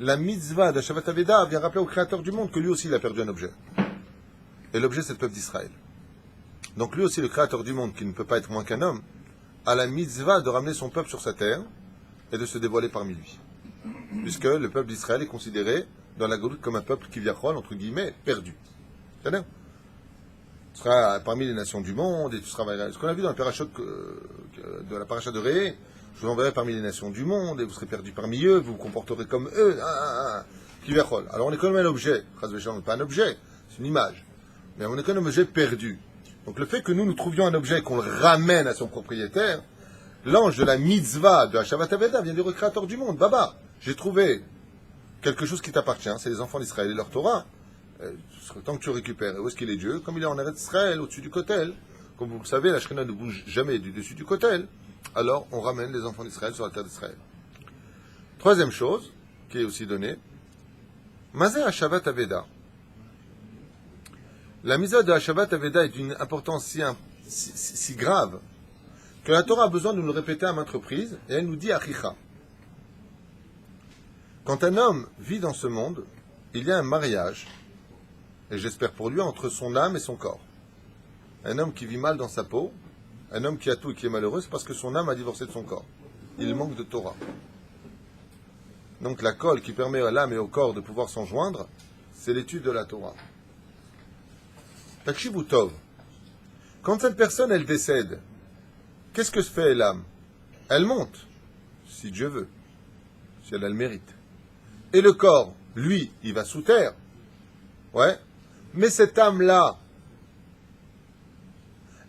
la mitzvah d'Hashavat Aveda vient rappeler au Créateur du monde que lui aussi il a perdu un objet. Et l'objet c'est le peuple d'Israël. Donc lui aussi le Créateur du monde, qui ne peut pas être moins qu'un homme, a la mitzvah de ramener son peuple sur sa terre et de se dévoiler parmi lui. Puisque le peuple d'Israël est considéré dans la Galoute comme un peuple qui vient, entre guillemets, perdu. C'est-à-dire Tu seras parmi les nations du monde et tu seras... Ce qu'on a vu dans le parachute de la paracha de Réé, je vous enverrai parmi les nations du monde et vous serez perdus parmi eux, vous vous comporterez comme eux. Kiverchol. Alors on est comme un objet. Chas v'shalom, pas un objet, c'est une image. Mais on est comme un objet perdu. Donc le fait que nous trouvions un objet et qu'on le ramène à son propriétaire, l'ange de la mitzvah de Hashavat Aveda vient dire au créateur du monde, Baba, j'ai trouvé quelque chose qui t'appartient, c'est les enfants d'Israël et leur Torah. Ce serait temps que tu récupères. Et où est-ce qu'il est Dieu? Comme il est en Eretz Israël, au-dessus du Kotel. Comme vous le savez, la Shekhinah ne bouge jamais du dessus du Kotel. Alors on ramène les enfants d'Israël sur la terre d'Israël. Troisième chose, qui est aussi donnée, Mazé Hashavat Aveda. La mitzvah de Hashavat Aveda est d'une importance si grave que la Torah a besoin de nous le répéter à maintes reprises, et elle nous dit Achicha. Quand un homme vit dans ce monde, il y a un mariage, et j'espère pour lui, entre son âme et son corps. Un homme qui vit mal dans sa peau, un homme qui a tout et qui est malheureux, c'est parce que son âme a divorcé de son corps. Il manque de Torah. Donc la colle qui permet à l'âme et au corps de pouvoir s'en joindre, c'est l'étude de la Torah. Takshivu Tov. Quand cette personne, elle décède, qu'est-ce que fait l'âme? Elle monte, si Dieu veut, si elle a le mérite. Et le corps, lui, il va sous terre. Ouais. Mais cette âme-là,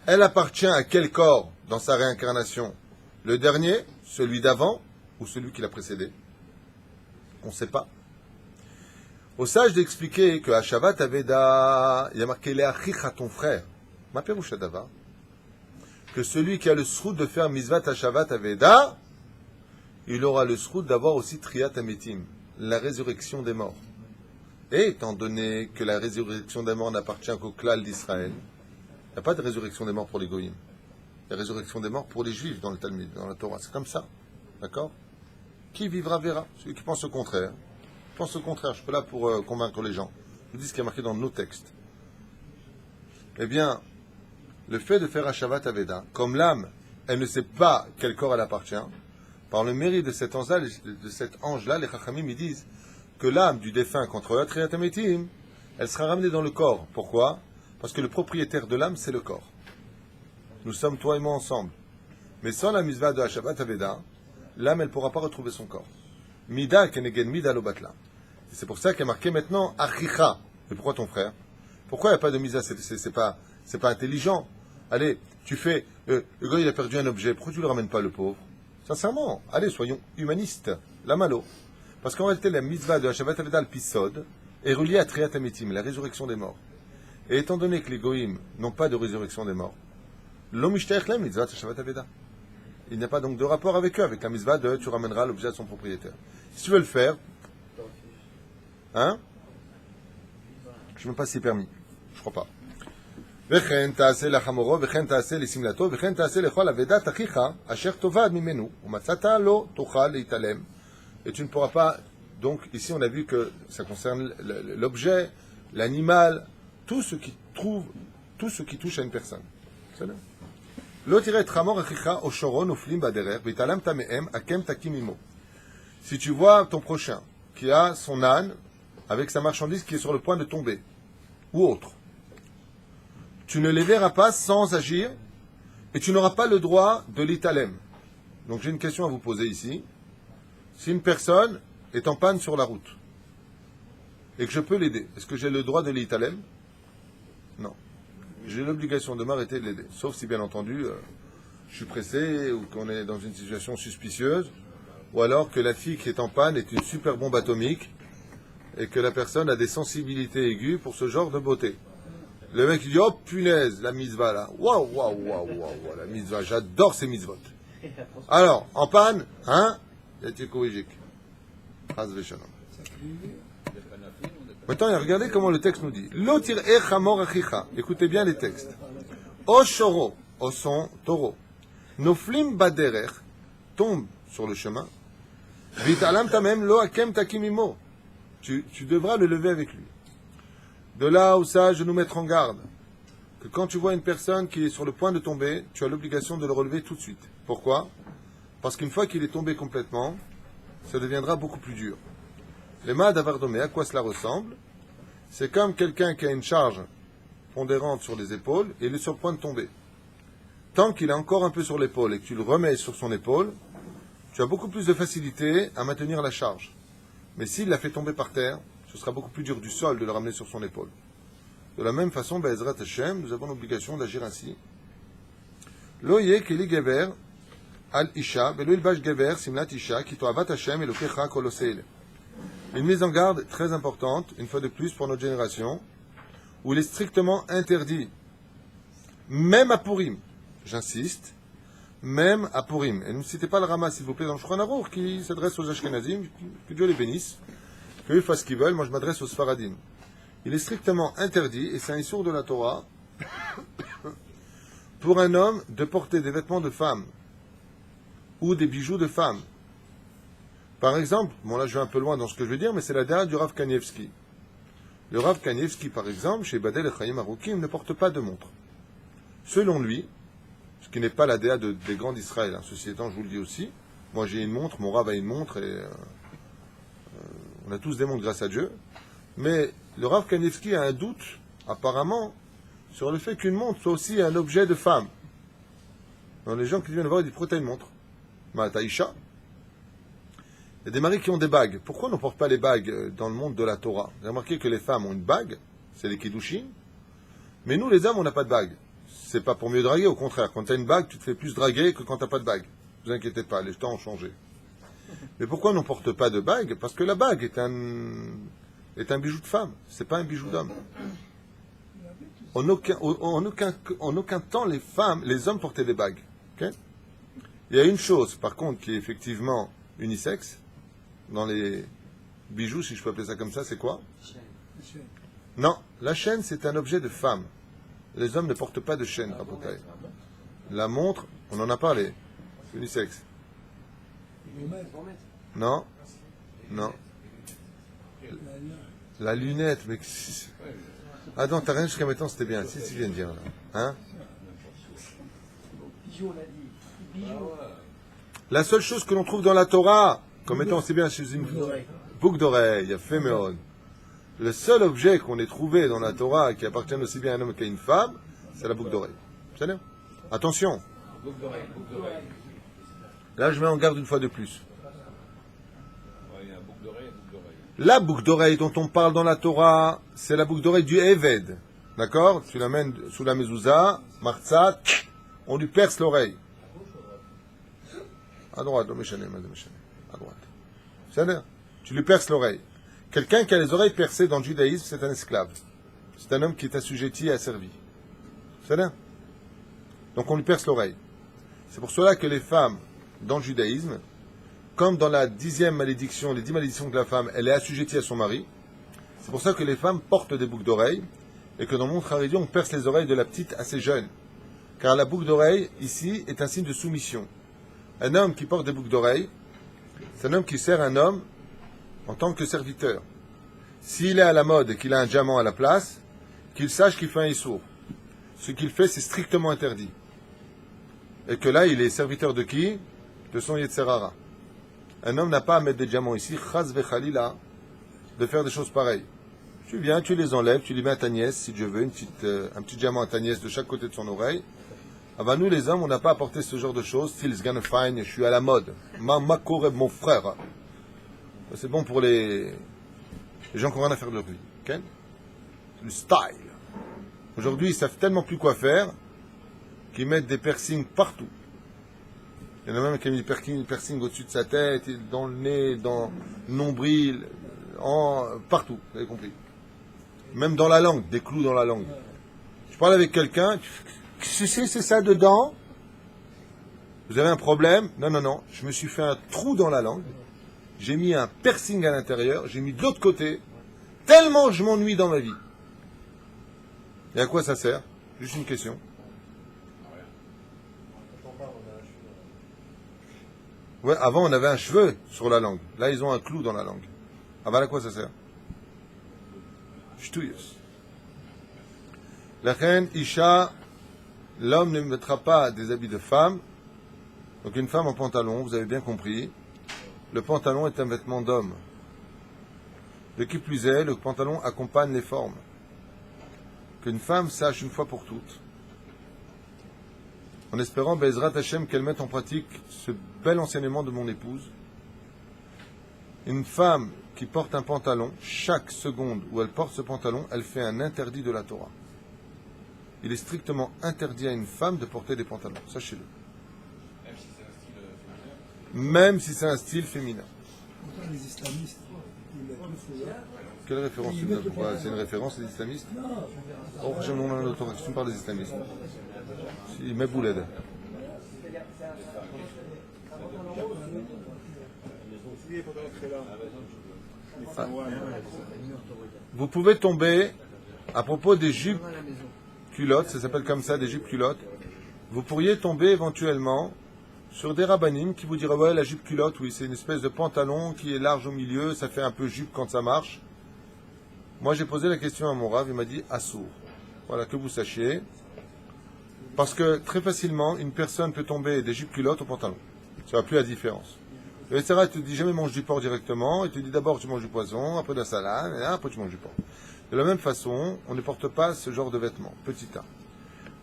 elle appartient à quel corps dans sa réincarnation? Le dernier, celui d'avant, ou celui qui l'a précédé? On ne sait pas. Au sage d'expliquer que Hashavat Aveda, il y a marqué Le'achicha, ton frère. Ma peroucha dava. Que celui qui a le srout de faire Mizvat Hashavat Aveda, il aura le srout d'avoir aussi Triat Ametim, la résurrection des morts. Et étant donné que la résurrection des morts n'appartient qu'au klal d'Israël, il n'y a pas de résurrection des morts pour les goïms. Il y a résurrection des morts pour les juifs dans le Talmud, dans la Torah. C'est comme ça. D'accord? Qui vivra verra. Celui qui pense au contraire. Pense au contraire. Je suis pas là pour convaincre les gens. Je vous dis ce qui est marqué dans nos textes. Eh bien, le fait de faire Hashavat Aveda, comme l'âme, elle ne sait pas quel corps elle appartient, par le mérite de cet ange-là, les Chachamim, ils disent que l'âme du défunt contre la Triat Ametim, elle sera ramenée dans le corps. Pourquoi? Parce que le propriétaire de l'âme, c'est le corps. Nous sommes toi et moi ensemble. Mais sans la mitzvah de Hashavat Aveda, l'âme, elle ne pourra pas retrouver son corps. Mida kenegen mida lo batla. C'est pour ça qu'il est marqué maintenant Achicha. Et pourquoi ton frère? Pourquoi il n'y a pas de misa? C'est pas intelligent. Allez, tu fais... le gars, il a perdu un objet. Pourquoi tu ne le ramènes pas, le pauvre? Sincèrement, allez, soyons humanistes. La malo. Parce qu'en réalité, la mitzvah de Hashavat Aveda al-Pisod est reliée à Triat Ametim, la résurrection des morts. Et étant donné que les goïms n'ont pas de résurrection des morts, l'omishtaech lem mitzvah de Hashavat Aveda. Il n'y a pas donc de rapport avec eux, avec la mitzvah de tu ramèneras l'objet à son propriétaire. Si tu veux le faire, hein? Je ne sais même pas si c'est permis. Je crois pas. וכן תעשה לחמורו, וכן תעשה לשמלתו, וכן תעשה לכל אבדת אחיך, אשר תאבד ממנו, ומצאת לא תוכל להתעלם. Et tu ne pourras pas, donc ici on a vu que ça concerne l'objet, l'animal, tout ce qui touche à une personne. C'est là. לא תראה את חמור אחיך או שורו נופלים בדרך, והתעלמת מהם, הקם תקים עמו. Si tu vois ton prochain, qui a son âne, avec sa marchandise qui est sur le point de tomber, ou autre, tu ne les verras pas sans agir, et tu n'auras pas le droit de l'italem. Donc j'ai une question à vous poser ici. Si une personne est en panne sur la route, et que je peux l'aider, est-ce que j'ai le droit de l'italem? Non. J'ai l'obligation de m'arrêter de l'aider. Sauf si, bien entendu, je suis pressé, ou qu'on est dans une situation suspicieuse, ou alors que la fille qui est en panne est une super bombe atomique, et que la personne a des sensibilités aiguës pour ce genre de beauté. Le mec il dit, oh punaise, la mitzvah là, waouh, la mitzvah, j'adore ces mitzvot. Alors, en panne, hein, maintenant, regardez comment le texte nous dit. Écoutez bien les textes. O shoro, o son taureau. Noflim baderer, tombe sur le chemin. Vitalam tamem lo akem takimimo. Tu devras le lever avec lui. De là où ça, je nous mettre en garde que quand tu vois une personne qui est sur le point de tomber, tu as l'obligation de le relever tout de suite. Pourquoi? Parce qu'une fois qu'il est tombé complètement, ça deviendra beaucoup plus dur. Les mâts d'Avardomé, à quoi cela ressemble? C'est comme quelqu'un qui a une charge pondérante sur les épaules et il est sur le point de tomber. Tant qu'il est encore un peu sur l'épaule et que tu le remets sur son épaule, tu as beaucoup plus de facilité à maintenir la charge. Mais s'il l'a fait tomber par terre, ce sera beaucoup plus dur du sol de le ramener sur son épaule. De la même façon, Be'ezrat Hashem, nous avons l'obligation d'agir ainsi. Lo yeh keli gever al isha, velo ilbash gever simlat isha, ki toavat Hashem elokecha kol oseil. Une mise en garde très importante, une fois de plus pour notre génération, où il est strictement interdit, même à Purim, j'insiste, même à Purim. Et ne citez pas le Rama, s'il vous plaît, dans le Shulchan Aruch, qui s'adresse aux Ashkenazim, que Dieu les bénisse, qu'ils fassent ce qu'ils veulent, moi je m'adresse aux Sfaradim. Il est strictement interdit, et c'est un issour de la Torah, pour un homme de porter des vêtements de femme, ou des bijoux de femme. Par exemple, bon là je vais un peu loin dans ce que je veux dire, mais c'est la déa du Rav Kanievski. Le Rav Kanievski, par exemple, chez Badel et Chaim Arukim, ne porte pas de montre. Selon lui, ce qui n'est pas la déa des grands d'Israël, hein, ceci étant, je vous le dis aussi, moi j'ai une montre, mon Rav a une montre, et on a tous des montres grâce à Dieu, mais le Rav Kanievski a un doute, apparemment, sur le fait qu'une montre soit aussi un objet de femme. Donc les gens qui viennent le voir, ils disent, pourquoi t'as une montre? Taïcha. Il y a des maris qui ont des bagues. Pourquoi on ne porte pas les bagues dans le monde de la Torah? Vous avez remarqué que les femmes ont une bague, c'est les kiddushin, mais nous les hommes, on n'a pas de bague. C'est pas pour mieux draguer, au contraire. Quand tu as une bague, tu te fais plus draguer que quand tu n'as pas de bague. Ne vous inquiétez pas, les temps ont changé. Mais pourquoi on ne porte pas de bague? Parce que la bague est un bijou de femme, c'est pas un bijou d'homme. En aucun temps, les hommes portaient des bagues. Okay? Il y a une chose, par contre, qui est effectivement unisexe, dans les bijoux, si je peux appeler ça comme ça, c'est quoi? Non, la chaîne, c'est un objet de femme. Les hommes ne portent pas de chaîne, Rabotai. La montre, on en a parlé, c'est unisexe. Non, non. La lunette, mais... Ah non, t'as rien jusqu'à maintenant, c'était bien. Si tu viens de dire, là. Hein? La seule chose que l'on trouve dans la Torah, comme étant aussi bien chez une boucle d'oreille, il y a fait méon. Le seul objet qu'on ait trouvé dans la Torah qui appartient aussi bien à un homme qu'à une femme, c'est la boucle d'oreille. Vous savez? Attention. Là, je mets en garde une fois de plus. La boucle d'oreille dont on parle dans la Torah, c'est la boucle d'oreille du Eved. D'accord? Tu l'amènes sous la mezouza, marzat, on lui perce l'oreille. À droite, à droite. C'est-à-dire, tu lui perces l'oreille. Quelqu'un qui a les oreilles percées dans le judaïsme, c'est un esclave. C'est un homme qui est assujetti et asservi. C'est-à-dire? Donc on lui perce l'oreille. C'est pour cela que les femmes, dans le judaïsme, comme dans la 10e malédiction, les 10 malédictions de la femme, elle est assujettie à son mari. C'est pour ça que les femmes portent des boucles d'oreilles et que dans le monde haredi, on perce les oreilles de la petite assez jeune. Car la boucle d'oreille, ici, est un signe de soumission. Un homme qui porte des boucles d'oreilles, c'est un homme qui sert un homme en tant que serviteur. S'il est à la mode et qu'il a un diamant à la place, qu'il sache qu'il fait un issour. Ce qu'il fait, c'est strictement interdit. Et que là, il est serviteur de qui? De son Yetzerara. Un homme n'a pas à mettre des diamants ici, chaz vechalila, de faire des choses pareilles. Tu viens, tu les enlèves, tu les mets à ta nièce, si Dieu veut, un petit diamant à ta nièce de chaque côté de son oreille. Ah ben nous, les hommes, on n'a pas apporté ce genre de choses. Style gonna fine, je suis à la mode. Ma corée, mon frère. C'est bon pour les gens qui n'ont rien à faire de leur vie. Okay? Le style. Aujourd'hui, ils savent tellement plus quoi faire qu'ils mettent des piercings partout. Il y en a même qui ont mis des piercings au-dessus de sa tête, dans le nez, dans le nombril, partout, vous avez compris. Même dans la langue, des clous dans la langue. Je parle avec quelqu'un, c'est ça dedans? Vous avez un problème? Non, je me suis fait un trou dans la langue, j'ai mis un piercing à l'intérieur, j'ai mis de l'autre côté, tellement je m'ennuie dans ma vie. Et à quoi ça sert? Juste une question. Ouais, avant on avait un cheveu sur la langue. Là ils ont un clou dans la langue. Ah ben à quoi ça sert? Ch'touillos. La reine Isha, l'homme ne mettra pas des habits de femme. Donc une femme en pantalon, vous avez bien compris. Le pantalon est un vêtement d'homme. De qui plus est, le pantalon accompagne les formes. qu'une femme sache une fois pour toutes, en espérant, Bezrat Hashem, qu'elle mette en pratique ce bel enseignement de mon épouse. Une femme qui porte un pantalon, chaque seconde où elle porte ce pantalon, elle fait un interdit de la Torah. Il est strictement interdit à une femme de porter des pantalons, sachez-le. Même si c'est un style féminin. Pourtant, les islamistes, ils mettent tous là. Quelle référence tu donnes? Pourquoi? C'est une référence des islamistes? Oh, j'aime le nom d'un autre. Tu me parles des islamistes. Si, mais Bouled. Ah. Vous pouvez tomber à propos des jupes culottes, ça s'appelle comme ça, des jupes culottes. Vous pourriez tomber éventuellement sur des rabbinim qui vous diraient ouais, la jupe culotte, oui, c'est une espèce de pantalon qui est large au milieu, ça fait un peu jupe quand ça marche. Moi, j'ai posé la question à mon rav, il m'a dit assour. Voilà, que vous sachiez. Parce que très facilement, une personne peut tomber des jupes culottes au pantalon. Ça va plus la différence. Le Yetzirah te dit jamais mange du porc directement, il te dit d'abord tu manges du poisson, après de la salade, et après tu manges du porc. De la même façon, on ne porte pas ce genre de vêtements. Petit A.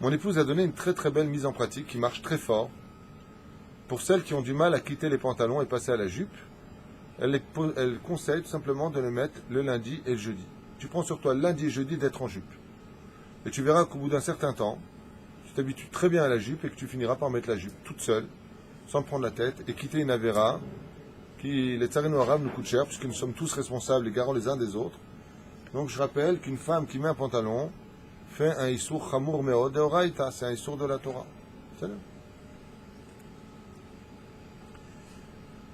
Mon épouse a donné une très très belle mise en pratique qui marche très fort. Pour celles qui ont du mal à quitter les pantalons et passer à la jupe, elle conseille tout simplement de les mettre le lundi et le jeudi. Tu prends sur toi lundi et jeudi d'être en jupe. Et tu verras qu'au bout d'un certain temps, tu t'habitues très bien à la jupe et que tu finiras par mettre la jupe toute seule, sans prendre la tête, et quitter une avéra qui, les tsarino arabes, nous coûte cher, puisque nous sommes tous responsables et garants les uns des autres. Donc je rappelle qu'une femme qui met un pantalon fait un issour chamour meod de oraita, c'est un issour de la Torah. C'est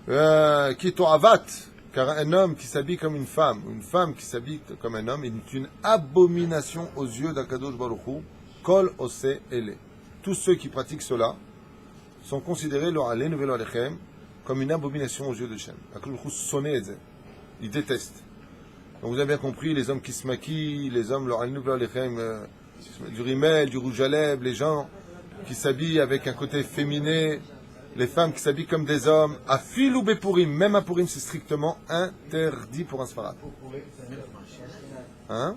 là. Qui est avat, car un homme qui s'habille comme une femme qui s'habille comme un homme, est une abomination aux yeux d'Akadosh Baruch Hu, kol ose ele. Tous ceux qui pratiquent cela sont considérés comme une abomination aux yeux de Shem. Akadosh Baruch Hu sonne, il déteste. Donc vous avez bien compris, les hommes qui se maquillent, les hommes, du rimel, du rouge à lèvres, les gens qui s'habillent avec un côté féminin, les femmes qui s'habillent comme des hommes, à fil ou bépurim, même à Purim, c'est strictement interdit pour un Sfarad. Hein?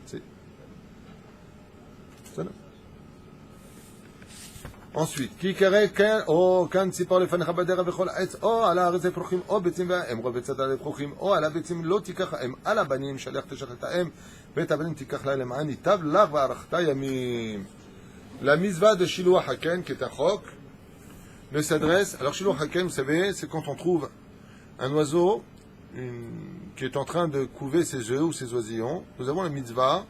C'est ça. Ensuite, qui carré quand c'est par le fan rabadera bechol etz o ala aretz prochim o betzim va'em ro betzat ale prochim o ala betzim lo tikach em ala banim shalach teshach ta'em bet avanim tikach la lem'an itav lach va'arachta yamim. La misva de Shiloh Haken, qui est un chok, ne s'adresse. Alors Shiloh Haken, vous savez, c'est quand on trouve un oiseau qui est en train de couver ses œufs ou ses oisillons. Nous avons la mitzvah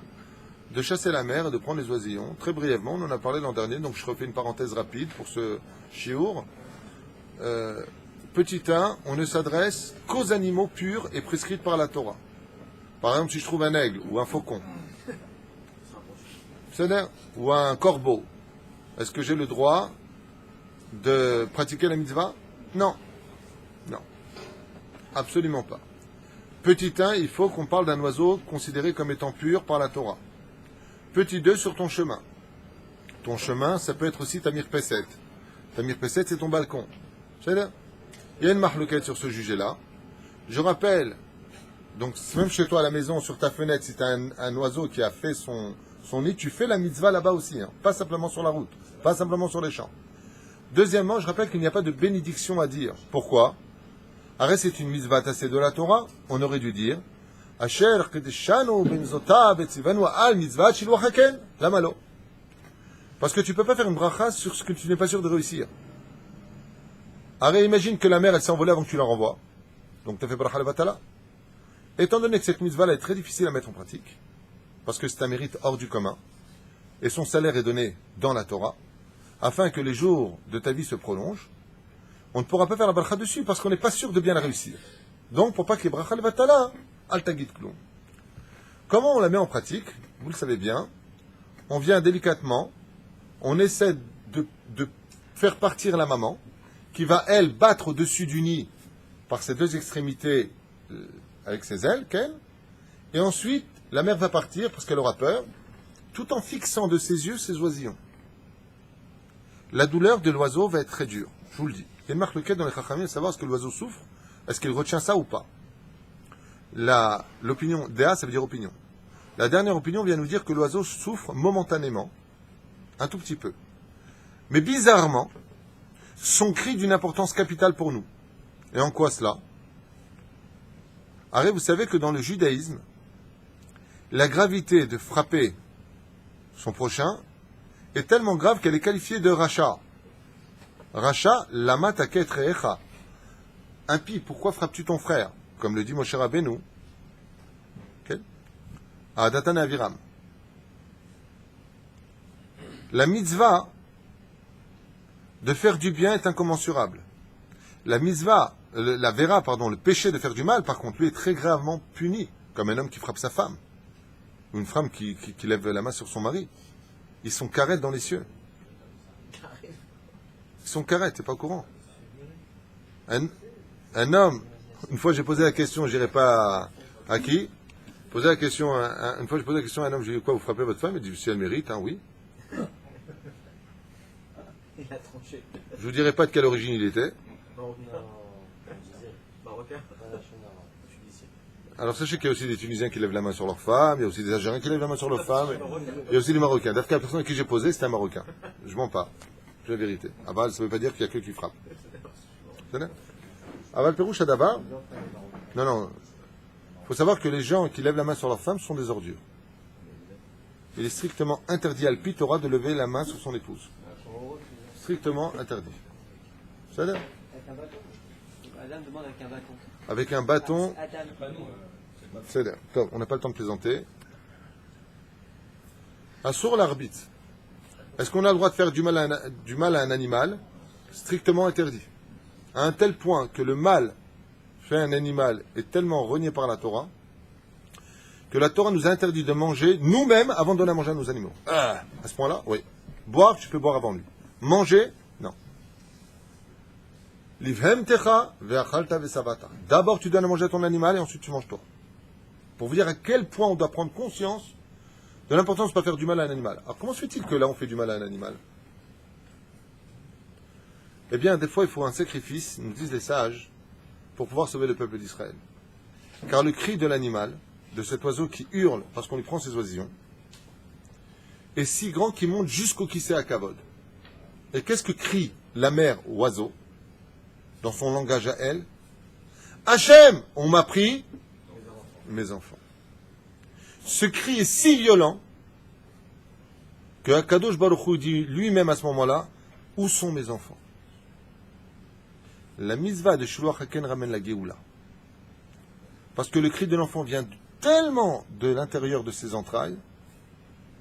de chasser la mer et de prendre les oisillons. Très brièvement, on en a parlé l'an dernier, donc je refais une parenthèse rapide pour ce shiur. Petit 1, on ne s'adresse qu'aux animaux purs et prescrits par la Torah. Par exemple, si je trouve un aigle ou un faucon, ou un corbeau, est-ce que j'ai le droit de pratiquer la mitzvah? Non. Non. Absolument pas. Petit 1, il faut qu'on parle d'un oiseau considéré comme étant pur par la Torah. Petit 2, sur ton chemin. Ton chemin, ça peut être aussi ta mirpesset. Ta mirpesset, c'est ton balcon. C'est là. Il y a une marloquette sur ce sujet-là. Je rappelle, donc même chez toi à la maison, sur ta fenêtre, si tu as un oiseau qui a fait son nid, tu fais la mitzvah là-bas aussi, hein. Pas simplement sur la route, pas simplement sur les champs. Deuxièmement, je rappelle qu'il n'y a pas de bénédiction à dire. Pourquoi? Arrête, c'est une mitzvah tassée de la Torah, on aurait dû dire Asher kedeshanu benzota betzivanu al mitzvah shiloh haken lamalo. Parce que tu ne peux pas faire une bracha sur ce que tu n'es pas sûr de réussir. Arrête, imagine que la mer elle s'est envolée avant que tu la renvoies. Donc tu as fait bracha levatala. Étant donné que cette mitzvah là est très difficile à mettre en pratique, parce que c'est un mérite hors du commun, et son salaire est donné dans la Torah, afin que les jours de ta vie se prolongent, on ne pourra pas faire la bracha dessus, parce qu'on n'est pas sûr de bien la réussir. Donc, pour pas qu'il y ait bracha levatala, al tagit klum. Comment on la met en pratique? Vous le savez bien, on vient délicatement, on essaie de faire partir la maman, qui va, elle, battre au-dessus du nid, par ses deux extrémités, avec ses ailes, qu'elle, et ensuite, la mère va partir parce qu'elle aura peur, tout en fixant de ses yeux ses oisillons. La douleur de l'oiseau va être très dure, je vous le dis. Il y a une marque lequel dans les chachamim, savoir est-ce que l'oiseau souffre, est-ce qu'il retient ça ou pas. L'opinion, Déa, ça veut dire opinion. La dernière opinion vient nous dire que l'oiseau souffre momentanément, un tout petit peu. Mais bizarrement, son cri d'une importance capitale pour nous. Et en quoi cela? Arrête, vous savez que dans le judaïsme, la gravité de frapper son prochain est tellement grave qu'elle est qualifiée de racha. Racha, lama taket re'echa. Impie, pourquoi frappes-tu ton frère? Comme le dit Moshe Rabbeinu. Okay? À Datan et Aviram. La mitzvah de faire du bien est incommensurable. La mitzvah, le péché de faire du mal, par contre, lui est très gravement puni, comme un homme qui frappe sa femme, ou une femme qui lève la main sur son mari. Ils sont carrettes dans les cieux. Ils sont carrettes, t'es pas au courant. Un homme, une fois j'ai posé la question, je dirais pas à qui, posé la question, une fois j'ai posé la question à un homme, j'ai dit quoi, vous frappez votre femme? Il dit si elle mérite, hein, oui. Il a tranché. Je vous dirai pas de quelle origine il était. Marocain. Alors sachez qu'il y a aussi des Tunisiens qui lèvent la main sur leurs femmes, il y a aussi des Algériens qui lèvent la main sur leurs femmes, il y a aussi des Marocains. D'ailleurs, la personne à qui j'ai posé, c'était un Marocain. Je mens pas. C'est la vérité. Aval, ça ne veut pas dire qu'il n'y a que qui frappe. Aval Perouche Adava. Non. Il faut savoir que les gens qui lèvent la main sur leurs femmes sont des ordures. Il est strictement interdit à Torah de lever la main sur son épouse. Strictement interdit. Ça l'air? Adam demande avec un bâton. Avec un bâton. Adam. C'est l'air. On n'a pas le temps de plaisanter. Assur l'arbitre. Est-ce qu'on a le droit de faire du mal à un animal? Strictement interdit. À un tel point que le mal fait à un animal est tellement renié par la Torah que la Torah nous a interdit de manger nous-mêmes avant de donner à manger à nos animaux. À ce point-là, oui. Boire, tu peux boire avant lui. Manger, non. D'abord, tu donnes à manger à ton animal et ensuite tu manges toi. Pour vous dire à quel point on doit prendre conscience de l'importance de ne pas faire du mal à un animal. Alors, comment se fait-il que là, on fait du mal à un animal? Eh bien, des fois, il faut un sacrifice, nous disent les sages, pour pouvoir sauver le peuple d'Israël. Car le cri de l'animal, de cet oiseau qui hurle parce qu'on lui prend ses oisillons, est si grand qu'il monte jusqu'au Kisé à Kavod. Et qu'est-ce que crie la mère oiseau, dans son langage à elle? Hachem, on m'a pris mes enfants. Ce cri est si violent que Akadosh Baruch Hu dit lui-même à ce moment-là, où sont mes enfants? La mitzvah de Shiloh Haken ramène la Géoula. Parce que le cri de l'enfant vient tellement de l'intérieur de ses entrailles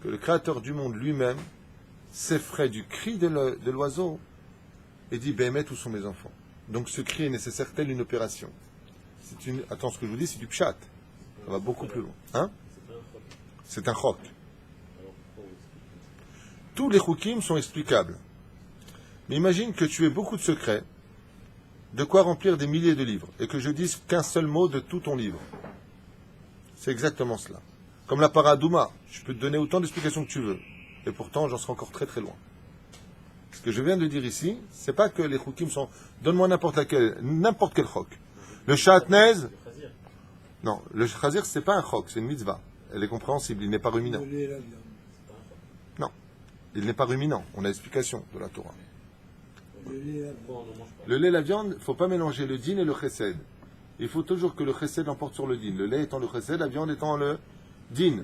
que le Créateur du monde lui-même s'effraie du cri de l'oiseau et dit, Béhémet, où sont mes enfants? Donc ce cri est nécessaire, telle une opération. Attends, ce que je vous dis, c'est du pshat. Ça va beaucoup plus loin. Hein? C'est un chok. Tous les chukim sont explicables. Mais imagine que tu aies beaucoup de secrets, de quoi remplir des milliers de livres, et que je dise qu'un seul mot de tout ton livre. C'est exactement cela. Comme la paradouma, je peux te donner autant d'explications que tu veux, et pourtant j'en serai encore très très loin. Ce que je viens de dire ici, c'est pas que les chukim sont... Donne-moi n'importe quel chok. Le chatnez... Non, le chazir, c'est pas un chok, c'est une mitzvah. Elle est compréhensible, il n'est pas ruminant. Le lait et la viande. Non, il n'est pas ruminant. On a l'explication de la Torah. Le lait et la viande. Le lait et la viande, il ne faut pas mélanger le din et le chesed. Il faut toujours que le chesed emporte sur le din. Le lait étant le chesed, la viande étant le din.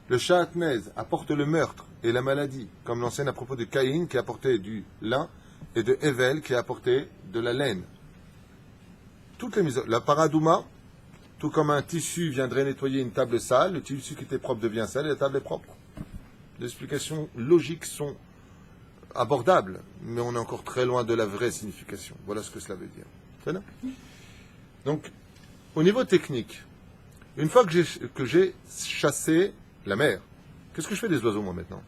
Le chatnez apporte le meurtre et la maladie, comme l'enseigne à propos de Caïn qui a apporté du lin et de Evel qui a apporté de la laine. Toutes les mises. La paradouma, tout comme un tissu viendrait nettoyer une table sale, le tissu qui était propre devient sale et la table est propre. Les explications logiques sont abordables, mais on est encore très loin de la vraie signification. Voilà ce que cela veut dire. C'est là. Donc, au niveau technique, une fois que j'ai chassé la mer, qu'est-ce que je fais des oiseaux, moi, maintenant?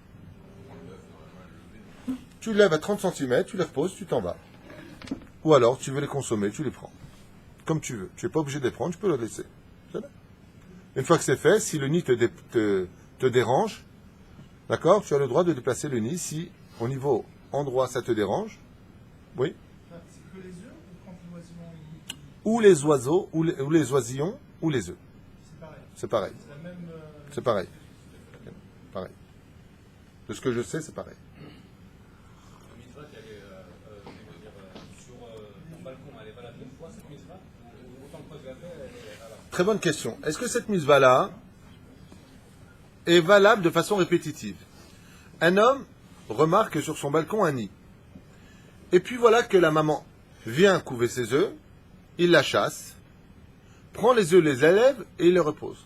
Tu les lèves à 30 cm, tu les reposes, tu t'en vas. Ou alors, tu veux les consommer, tu les prends. Comme tu veux. Tu n'es pas obligé de les prendre, tu peux les laisser. C'est là. Une fois que c'est fait, si le nid te dérange, d'accord, tu as le droit de déplacer le nid si, au niveau endroit, ça te dérange. Oui. C'est que les œufs ou quand l'oisillon Ou les oiseaux, ou les oisillons, ou les œufs. c'est pareil. C'est pareil. C'est la même C'est pareil. Pareil. De ce que je sais, c'est pareil. La mitzvah qui allait sur ton balcon, elle est valable une fois cette mitzvah ou autant de fois que je la fais, elle est valable? Très bonne question. Est-ce que cette mitzvah-là est valable de façon répétitive? Un homme remarque sur son balcon un nid. Et puis voilà que la maman vient couver ses œufs, il la chasse, prend les œufs, les élève et il les repose.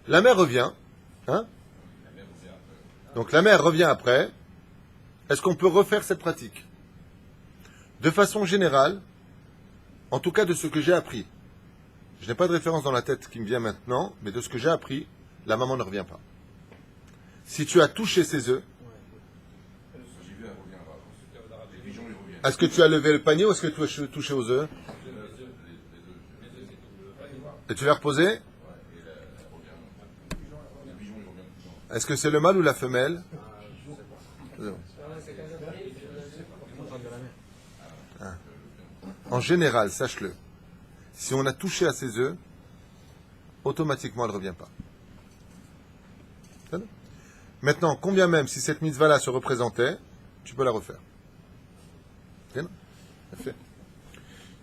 La mère revient. Hein? Donc la mère revient après. Est-ce qu'on peut refaire cette pratique? De façon générale, en tout cas de ce que j'ai appris. Je n'ai pas de référence dans la tête qui me vient maintenant, mais de ce que j'ai appris, la maman ne revient pas. Si tu as touché ses œufs, est-ce que tu as levé le panier ou est-ce que tu as touché aux œufs? Et tu l'as reposé? Est-ce que c'est le mâle ou la femelle? En général, sache-le, si on a touché à ses œufs, automatiquement elle ne revient pas. Maintenant, combien même si cette mitzvah-là se représentait, tu peux la refaire.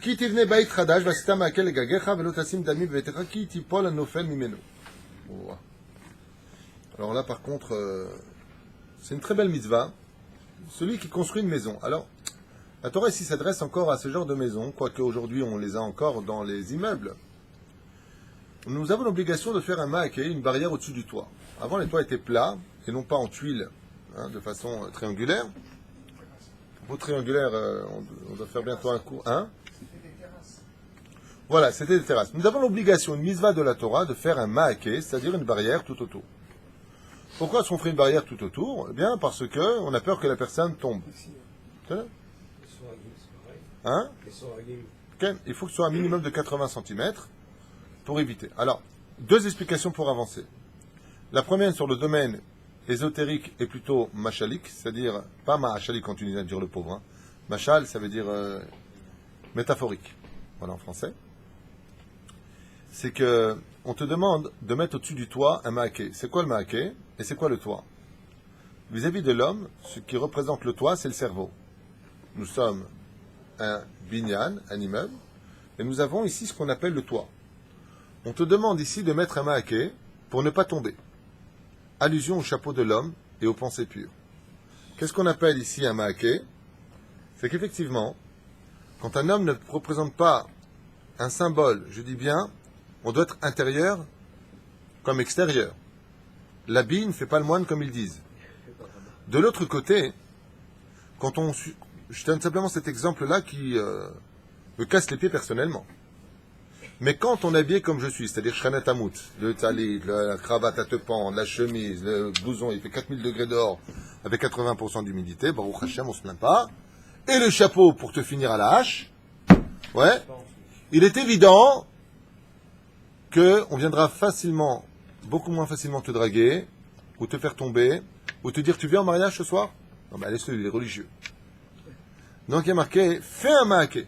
Qui t'ivne bait chadash vasita ma'akel legagecha velo tasim dami bevetecha ki tipol anofel mimeno. Alors là, par contre, c'est une très belle mitzvah. Celui qui construit une maison. Alors, la Torah ici s'adresse encore à ce genre de maison, quoique aujourd'hui on les a encore dans les immeubles. Nous avons l'obligation de faire un ma'aké, une barrière au-dessus du toit. Avant, les toits étaient plats, et non pas en tuiles, de façon triangulaire. Pour triangulaire, on doit faire bientôt un coup. Hein? Voilà, c'était des terrasses. Nous avons l'obligation, une mitzvah de la Torah, de faire un ma'aké, c'est-à-dire une barrière tout autour. Pourquoi est-ce qu'on ferait une barrière tout autour? Eh bien, parce que on a peur que la personne tombe. Hein? Il faut que ce soit un minimum de 80 cm pour éviter. Alors, deux explications pour avancer. La première sur le domaine ésotérique est plutôt machalique, c'est-à-dire, pas machalique quand tu viens de dire le pauvre. Hein. Machal, ça veut dire métaphorique. Voilà en français. C'est que on te demande de mettre au-dessus du toit un ma'aké. C'est quoi le ma'aké et c'est quoi le toit? Vis-à-vis de l'homme, ce qui représente le toit, c'est le cerveau. Nous sommes un binyan, un immeuble, et nous avons ici ce qu'on appelle le toit. On te demande ici de mettre un ma'aké pour ne pas tomber. Allusion au chapeau de l'homme et aux pensées pures. Qu'est-ce qu'on appelle ici un ma'aké? C'est qu'effectivement, quand un homme ne représente pas un symbole, je dis bien, on doit être intérieur comme extérieur. L'habit ne fait pas le moine comme ils disent. De l'autre côté, quand on... Je donne simplement cet exemple-là qui me casse les pieds personnellement. Mais quand on est habillé comme je suis, c'est-à-dire Shrenet Hamout, le talit, la cravate à te pendre, la chemise, le blouson, il fait 4000 degrés dehors, avec 80% d'humidité, Baruch Hashem, on se plaint pas, et le chapeau pour te finir à la hache, ouais, il est évident qu'on viendra facilement, beaucoup moins facilement te draguer, ou te faire tomber, ou te dire, tu viens au mariage ce soir? Non, mais allez, il est religieux. Donc il y a marqué, fais un ma'aké.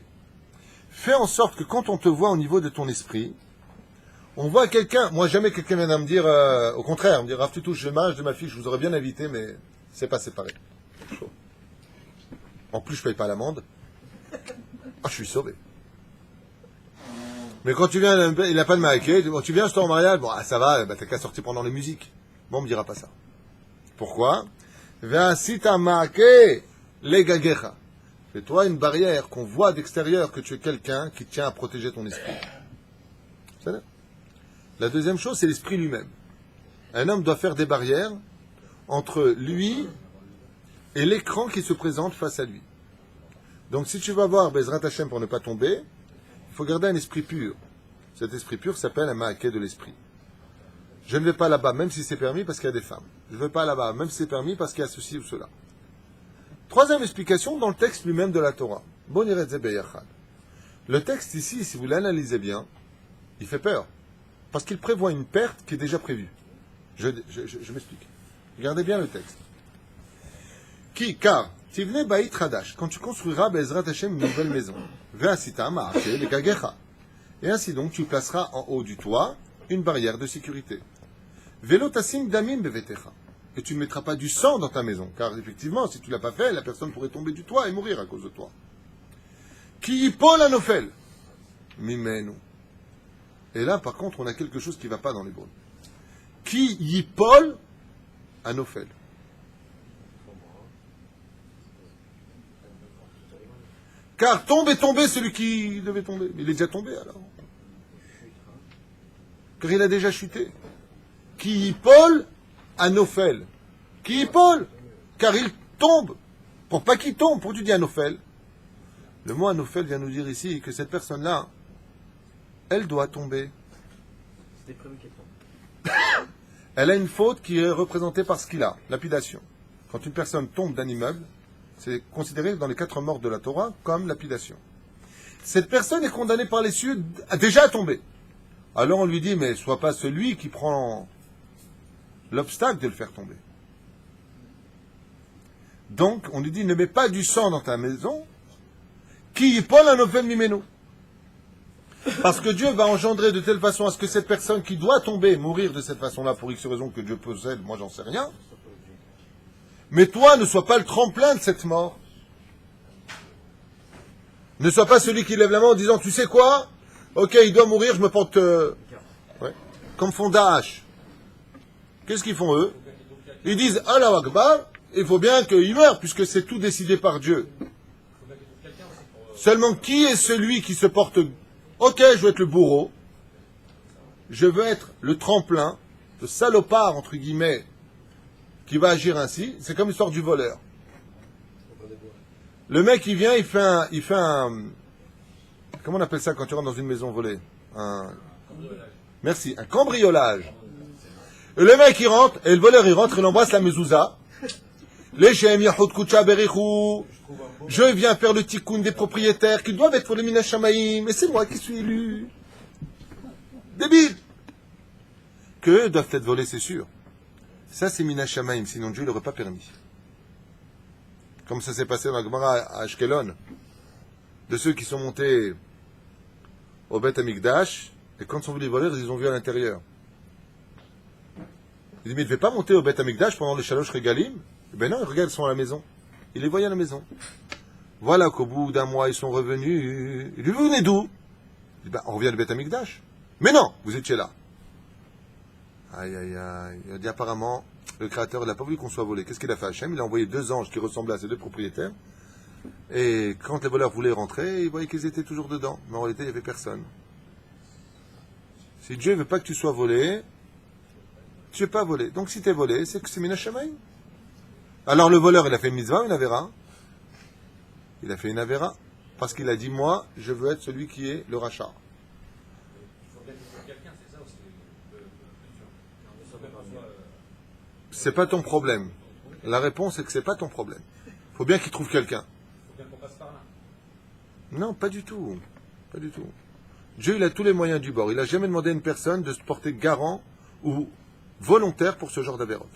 Fais en sorte que quand on te voit au niveau de ton esprit, on voit quelqu'un, moi jamais quelqu'un vient à me dire, au contraire, me dire, Rav, tu touches le mariage de ma fille, je vous aurais bien invité, mais c'est pas séparé. Chaud. En plus, je paye pas l'amende. Ah, je suis sauvé. Mais quand tu viens, il n'a pas de ma'aké, tu viens, je suis en mariage, bon, ça va, bah, t'as qu'à sortir pendant les musiques. Bon, on me dira pas ça. Pourquoi? V'asita ma'aké legagecha. Fais-toi une barrière qu'on voit d'extérieur que tu es quelqu'un qui tient à protéger ton esprit. C'est ça? La deuxième chose, c'est l'esprit lui-même. Un homme doit faire des barrières entre lui et l'écran qui se présente face à lui. Donc si tu vas voir Bezrat Hashem pour ne pas tomber, il faut garder un esprit pur. Cet esprit pur s'appelle un ma'aké de l'esprit. Je ne vais pas là-bas, même si c'est permis, parce qu'il y a des femmes. Je ne vais pas là-bas, même si c'est permis, parce qu'il y a ceci ou cela. Troisième explication dans le texte lui-même de la Torah. Le texte ici, si vous l'analysez bien, il fait peur. Parce qu'il prévoit une perte qui est déjà prévue. Je m'explique. Regardez bien le texte. Car, Tivne Bait Hadash, quand tu construiras Bezrat Hashem une nouvelle maison, Ve'asita ma'aké legagecha. Et ainsi donc, tu placeras en haut du toit une barrière de sécurité. Velo tasim damim bevetecha. Et tu ne mettras pas du sang dans ta maison. Car effectivement, si tu ne l'as pas fait, la personne pourrait tomber du toit et mourir à cause de toi. Ki yipol anofel. Mimenu. Et là, par contre, on a quelque chose qui ne va pas dans l'hébreu. Ki yipol anofel. Car tomber celui qui devait tomber. Il est déjà tombé alors. Car il a déjà chuté. Qui Paul Anophel. Qui Paul. Car il tombe. Pour pas qu'il tombe, pour tu dis Anophel. Le mot Anophel vient nous dire ici que cette personne-là, elle doit tomber. C'est des prévus qu'elle tombe. Elle a une faute qui est représentée par ce qu'il a, lapidation. Quand une personne tombe d'un immeuble, c'est considéré dans les 4 morts de la Torah comme lapidation. Cette personne est condamnée par les cieux déjà à tomber. Alors on lui dit, mais sois pas celui qui prend l'obstacle de le faire tomber. Donc on lui dit, ne mets pas du sang dans ta maison, qui Paul Anophel Mimeno. Parce que Dieu va engendrer de telle façon à ce que cette personne qui doit tomber, mourir de cette façon-là, pour X raison que Dieu possède, moi j'en sais rien, mais toi ne sois pas le tremplin de cette mort. Ne sois pas celui qui lève la main en disant, tu sais quoi, ok, il doit mourir, je me porte... Ouais. Comme font Daesh. Qu'est-ce qu'ils font eux? Ils disent, Allah Akbar, il faut bien qu'il meure, puisque c'est tout décidé par Dieu. Seulement, qui est celui qui se porte... Ok, je veux être le bourreau, je veux être le tremplin, le salopard, entre guillemets, qui va agir ainsi. C'est comme l'histoire du voleur. Le mec, il vient, il fait un... Comment on appelle ça quand tu rentres dans une maison volée? Merci, un cambriolage. Et le mec, il rentre, et le voleur, il rentre, il embrasse la mezouza. Leshem Yahud Kucha Berichou. Je viens faire le tikkun des propriétaires qui doivent être pour le Minash Shamaïm, mais c'est moi qui suis élu. Débile. Qu'eux doivent être volés, c'est sûr. Ça, c'est Minash Shamaïm, sinon Dieu ne l'aurait pas permis. Comme ça s'est passé dans la Gemara à Ashkelon, de ceux qui sont montés au Beth Amikdash, et quand sont venus les voleurs, ils ont vu à l'intérieur. Ils disent, mais ils ne devaient pas monter au Beth Amikdash pendant les Shalosh Regalim? Eh ben non, regarde, ils sont à la maison. Il les voyait à la maison. Voilà qu'au bout d'un mois, ils sont revenus. Il dit, vous venez d'où? Il dit, ben, on revient de Beth Amikdash. Mais non, vous étiez là. Aïe, aïe, aïe. Il a dit, apparemment, le Créateur, il n'a pas voulu qu'on soit volé. Qu'est-ce qu'il a fait, Hachem? Il a envoyé 2 anges qui ressemblaient à ces 2 propriétaires. Et quand les voleurs voulaient rentrer, ils voyaient qu'ils étaient toujours dedans. Mais en réalité, il n'y avait personne. Si Dieu ne veut pas que tu sois volé, tu n'es pas volé. Donc si tu es volé, c'est que c'est Minash Shamaïm. Alors le voleur, il a fait une mitzvah ou une avéra? Il a fait une avéra. Parce qu'il a dit, moi, je veux être celui qui est le rachat. C'est pas ton problème. La réponse est que c'est pas ton problème. Il faut bien qu'il trouve quelqu'un. Non, pas du tout. Pas du tout. Dieu, il a tous les moyens du bord. Il n'a jamais demandé à une personne de se porter garant ou volontaire pour ce genre d'avérote.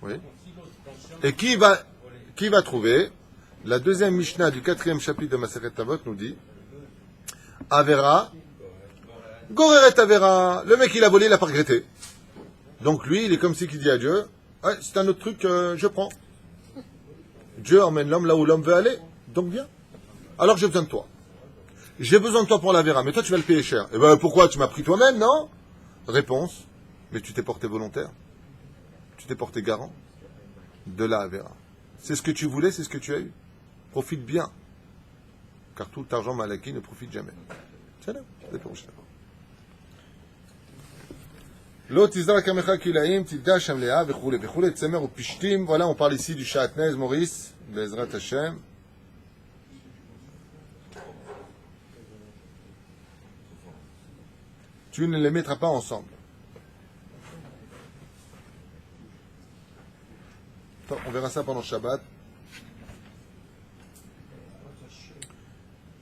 Oui. Et qui va trouver? La deuxième Mishnah du 4e chapitre de Maseret Avot nous dit Avera, Goreret Avera. Le mec, il a volé, il n'a pas regretté. Donc lui, il est comme si qui dit à Dieu, ouais, c'est un autre truc, je prends. Dieu emmène l'homme là où l'homme veut aller, donc viens. Alors j'ai besoin de toi. J'ai besoin de toi pour l'Avera, mais toi tu vas le payer cher. Eh ben pourquoi? Tu m'as pris toi-même, non? Réponse, mais tu t'es porté volontaire. Tu t'es porté garant de la Avera. C'est ce que tu voulais, c'est ce que tu as eu. Profite bien. Car tout argent mal acquis ne profite jamais. C'est là, c'est pour ça. Voilà, on parle ici du Shatnez, Maurice, Bezrat Hashem. Tu ne les mettras pas ensemble. On verra ça pendant Shabbat.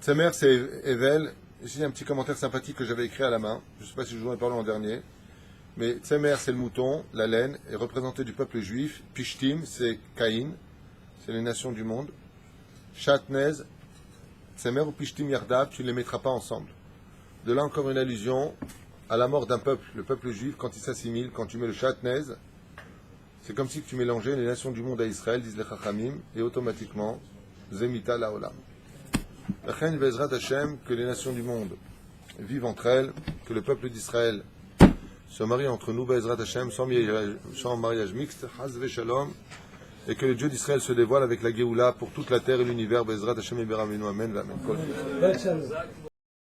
Tzemer, c'est Evel. Ici, un petit commentaire sympathique que j'avais écrit à la main. Je ne sais pas si je vous en ai parlé en dernier. Mais Tzemer, c'est le mouton, la laine, est représenté du peuple juif. Pishtim, c'est Caïn, c'est les nations du monde. Shatnez, Tzemer ou Pishtim Yardav, tu ne les mettras pas ensemble. De là encore une allusion à la mort d'un peuple, le peuple juif, quand il s'assimile, quand tu mets le shatnez, c'est comme si tu mélangeais les nations du monde à Israël, disent les Chachamim, et automatiquement, Zemita Laolam. La Chen Vezrat Hashem, que les nations du monde vivent entre elles, que le peuple d'Israël se marie entre nous, Vezrat Hashem, sans mariage mixte, Haz Shalom, et que le Dieu d'Israël se dévoile avec la Géoula pour toute la terre et l'univers, Vezrat Hashem et Beramenu, Amen, Amen.